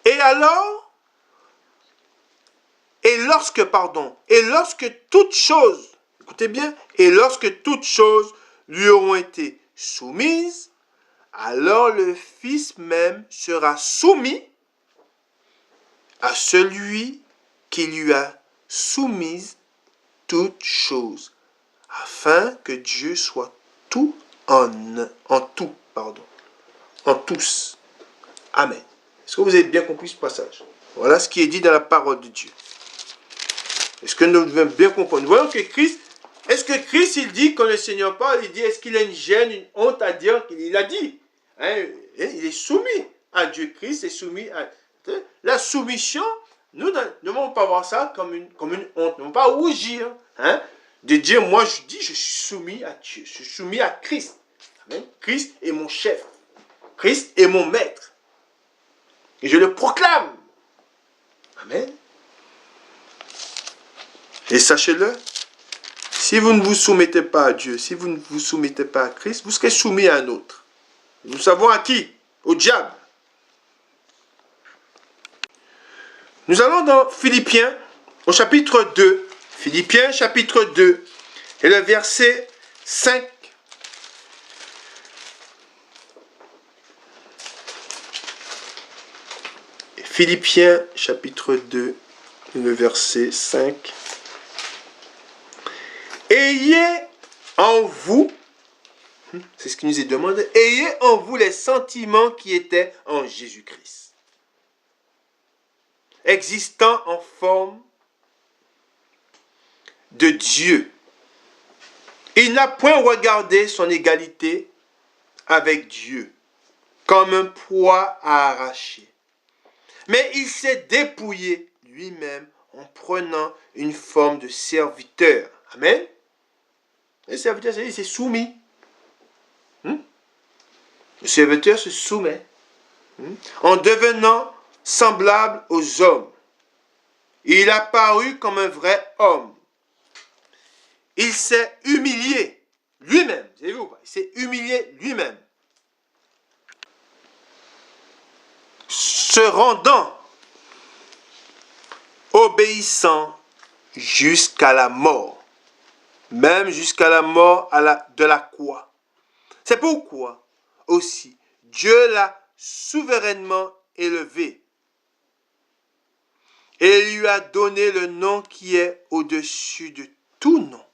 Et alors, et lorsque toutes choses, écoutez bien, et lorsque toutes choses lui auront été soumises, alors le Fils même sera soumis à celui qui lui a soumis toutes choses, afin que Dieu soit tout en tous. Amen. Est-ce que vous avez bien compris ce passage? Voilà ce qui est dit dans la parole de Dieu. Est-ce que nous devons bien comprendre? Nous voyons que Christ Est-ce que Christ, il dit, quand le Seigneur parle, il dit, est-ce qu'il a une gêne, une honte à dire qu'il a dit? Hein, il est soumis à Dieu. Christ est soumis à... La soumission, nous ne devons pas voir ça comme une honte. Nous ne devons pas rougir. Hein, de dire, moi je dis, je suis soumis à Dieu. Je suis soumis à Christ. Amen. Christ est mon chef. Christ est mon maître. Et je le proclame. Amen. Et sachez-le, si vous ne vous soumettez pas à Dieu, si vous ne vous soumettez pas à Christ, vous serez soumis à un autre. Nous savons à qui? Au diable. Nous allons dans Philippiens, au chapitre 2. Philippiens, chapitre 2, et le verset 5. Philippiens, chapitre 2, le verset 5. Ayez en vous, c'est ce qui nous est demandé, ayez en vous les sentiments qui étaient en Jésus-Christ, existant en forme de Dieu. Il n'a point regardé son égalité avec Dieu comme un poids à arracher, mais il s'est dépouillé lui-même en prenant une forme de serviteur. Amen. Le serviteur, c'est-à-dire, il s'est soumis. Le serviteur se soumet. En devenant semblable aux hommes. Il a paru comme un vrai homme. Il s'est humilié lui-même. Savez-vous, il s'est humilié lui-même. Se rendant obéissant jusqu'à la mort. Même jusqu'à la mort de la croix. C'est pourquoi aussi Dieu l'a souverainement élevé et lui a donné le nom qui est au-dessus de tout nom,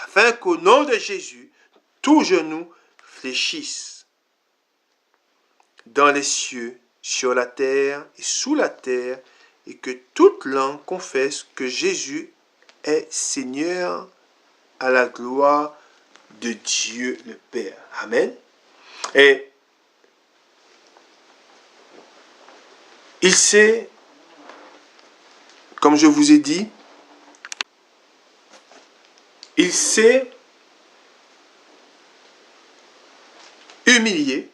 afin qu'au nom de Jésus, tout genou fléchisse, dans les cieux, sur la terre et sous la terre, et que toute langue confesse que Jésus est Seigneur, à la gloire de Dieu le Père. Amen. Et il s'est, comme je vous ai dit, il s'est humilié,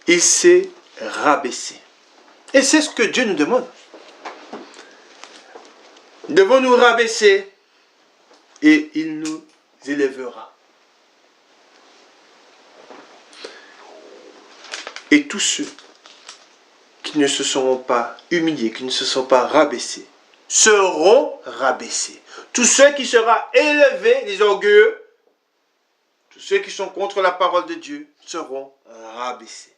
il s'est rabaissé. Et c'est ce que Dieu nous demande. Nous devons nous rabaisser et il nous élèvera. Et tous ceux qui ne se seront pas humiliés, qui ne se sont pas rabaissés, seront rabaissés. Tous ceux qui seront élevés, les orgueilleux, tous ceux qui sont contre la parole de Dieu, seront rabaissés.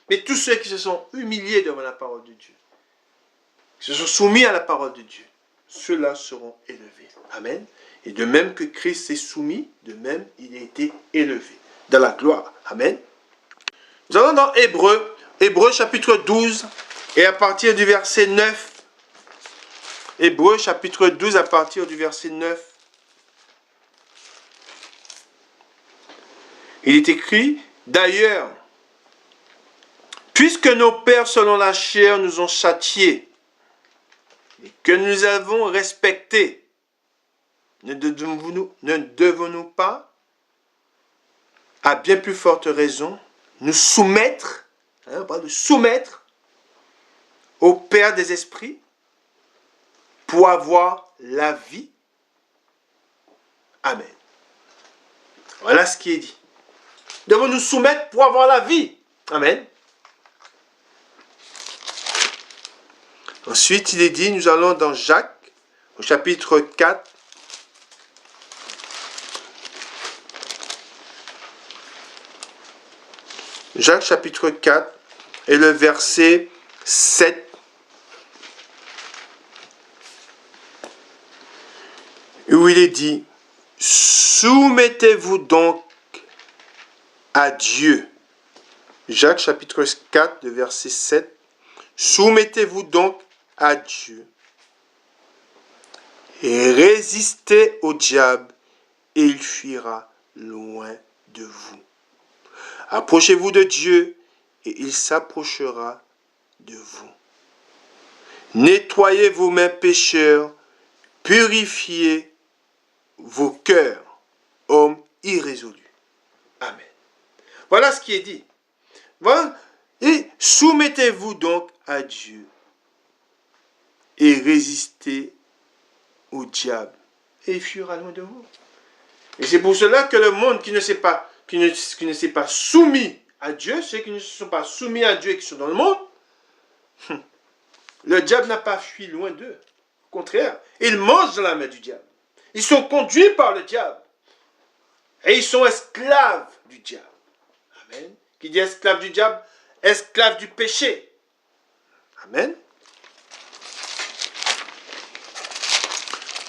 Mais tous ceux qui se sont humiliés devant la parole de Dieu, qui se sont soumis à la parole de Dieu, ceux-là seront élevés. Amen. Et de même que Christ s'est soumis, de même il a été élevé dans la gloire. Amen. Nous allons dans Hébreux, Hébreux chapitre 12, et à partir du verset 9. Hébreux chapitre 12, à partir du verset 9. Il est écrit, d'ailleurs, puisque nos pères selon la chair nous ont châtiés, et que nous avons respecté, ne devons-nous pas, à bien plus forte raison, nous soumettre, on parle de soumettre au Père des esprits pour avoir la vie. Amen. Voilà ce qui est dit. Nous devons nous soumettre pour avoir la vie. Amen. Ensuite, il est dit, nous allons dans Jacques, au chapitre 4. Jacques chapitre 4 et le verset 7. Où il est dit, soumettez-vous donc à Dieu. Jacques chapitre 4, le verset 7. Soumettez-vous donc à Dieu. et résistez au diable, et il fuira loin de vous. Approchez-vous de Dieu, et il s'approchera de vous. Nettoyez vos mains pécheurs, purifiez vos cœurs, hommes irrésolus. Amen. Voilà ce qui est dit. Voilà. Et soumettez-vous donc à Dieu et résistez au diable, et il fuira loin de vous. Et c'est pour cela que le monde qui ne s'est pas soumis à Dieu, ceux qui ne se sont pas soumis à Dieu et qui sont dans le monde, le diable n'a pas fui loin d'eux. Au contraire, ils mangent dans la main du diable. Ils sont conduits par le diable. Et ils sont esclaves du diable. Amen. Qui dit esclave du diable, esclave du péché. Amen.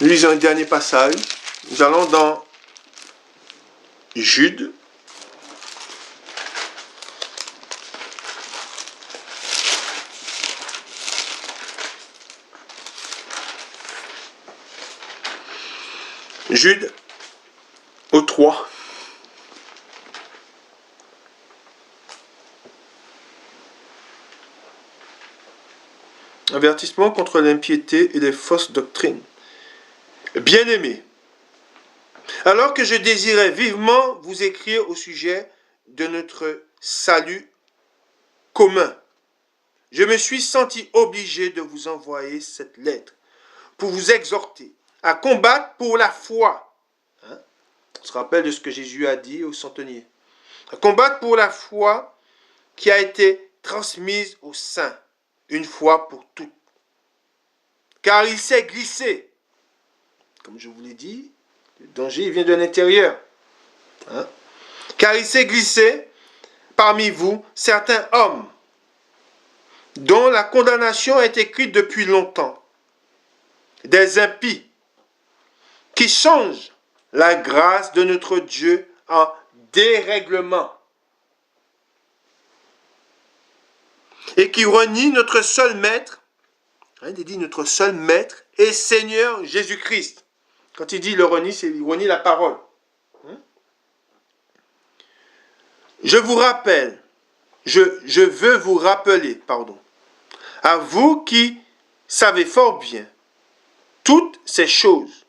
Nous lisons un dernier passage. Nous allons dans Jude. Jude au 3. Avertissement contre l'impiété et les fausses doctrines. Bien-aimés, alors que je désirais vivement vous écrire au sujet de notre salut commun, je me suis senti obligé de vous envoyer cette lettre pour vous exhorter à combattre pour la foi. On se rappelle de ce que Jésus a dit aux centeniers. À combattre pour la foi qui a été transmise aux saints une fois pour toutes. Car il s'est glissé, comme je vous l'ai dit, le danger vient de l'intérieur. Car il s'est glissé parmi vous certains hommes dont la condamnation est écrite depuis longtemps, des impies qui changent la grâce de notre Dieu en dérèglement et qui renient notre seul maître, il dit notre seul maître et Seigneur Jésus-Christ. Quand il dit le renie, c'est il renie la parole. Je veux vous rappeler, à vous qui savez fort bien toutes ces choses,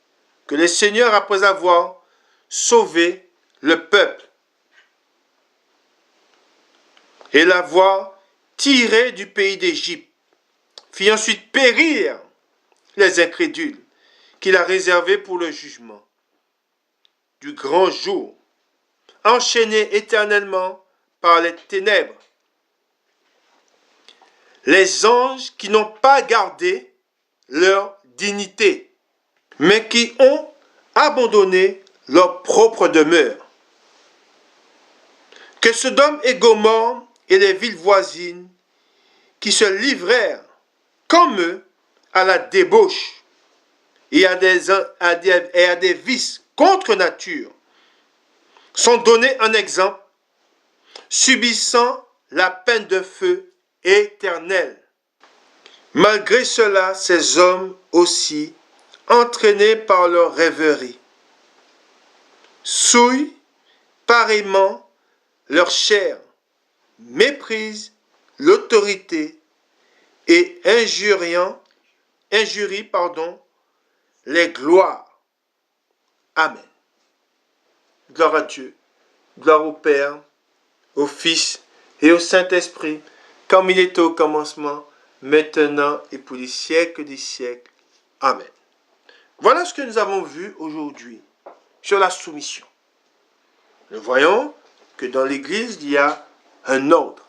que le Seigneur, après avoir sauvé le peuple et l'avoir tiré du pays d'Égypte, fit ensuite périr les incrédules qu'il a réservés pour le jugement du grand jour, enchaînés éternellement par les ténèbres. Les anges qui n'ont pas gardé leur dignité, mais qui ont abandonné leur propre demeure. Que Sodome et Gomorrhe et les villes voisines qui se livrèrent comme eux à la débauche et à des vices contre nature sont donnés en exemple, subissant la peine de feu éternelle. Malgré cela, ces hommes aussi, entraînés par leur rêverie, souillent pareillement leur chair, méprisent l'autorité et injurient les gloires. Amen. Gloire à Dieu, gloire au Père, au Fils et au Saint-Esprit, comme il était au commencement, maintenant et pour les siècles des siècles. Amen. Voilà ce que nous avons vu aujourd'hui sur la soumission. Nous voyons que dans l'Église, il y a un ordre.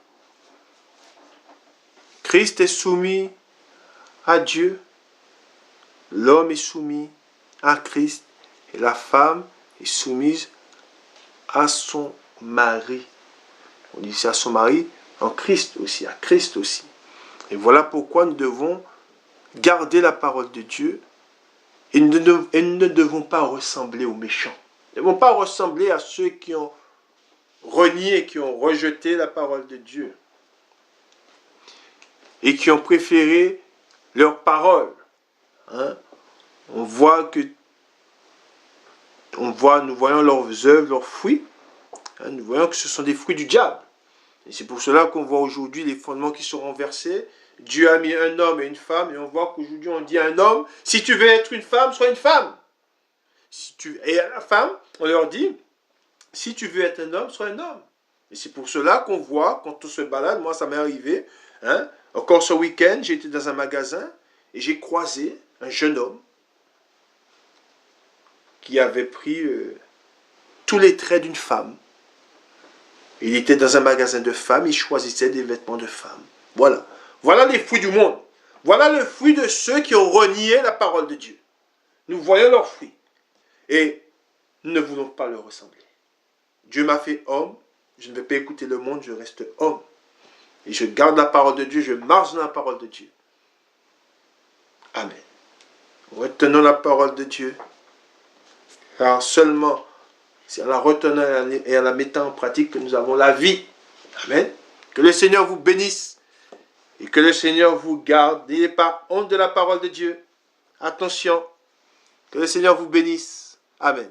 Christ est soumis à Dieu, l'homme est soumis à Christ et la femme est soumise à son mari. On dit c'est à son mari en Christ aussi, à Christ aussi. Et voilà pourquoi nous devons garder la parole de Dieu et nous ne devons pas ressembler aux méchants. Nous ne devons pas ressembler à ceux qui ont renié, qui ont rejeté la parole de Dieu et qui ont préféré leur parole nous voyons leurs œuvres, leurs fruits. Hein, nous voyons que ce sont des fruits du diable. Et c'est pour cela qu'on voit aujourd'hui les fondements qui sont renversés. Dieu a mis un homme et une femme, et on voit qu'aujourd'hui on dit à un homme, si tu veux être une femme, sois une femme. Et à la femme, on leur dit, si tu veux être un homme, sois un homme. Et c'est pour cela qu'on voit, quand on se balade, moi ça m'est arrivé, hein, encore ce week-end, j'étais dans un magasin, et j'ai croisé un jeune homme qui avait pris tous les traits d'une femme. Il était dans un magasin de femmes, il choisissait des vêtements de femmes. Voilà. Voilà les fruits du monde. Voilà le fruit de ceux qui ont renié la parole de Dieu. Nous voyons leurs fruits. Et nous ne voulons pas leur ressembler. Dieu m'a fait homme. Je ne vais pas écouter le monde, je reste homme. Et je garde la parole de Dieu, je marche dans la parole de Dieu. Amen. Retenons la parole de Dieu. Car seulement c'est en la retenant et en la mettant en pratique que nous avons la vie. Amen. Que le Seigneur vous bénisse et que le Seigneur vous garde. N'ayez pas honte de la parole de Dieu. Attention. Que le Seigneur vous bénisse. Amen.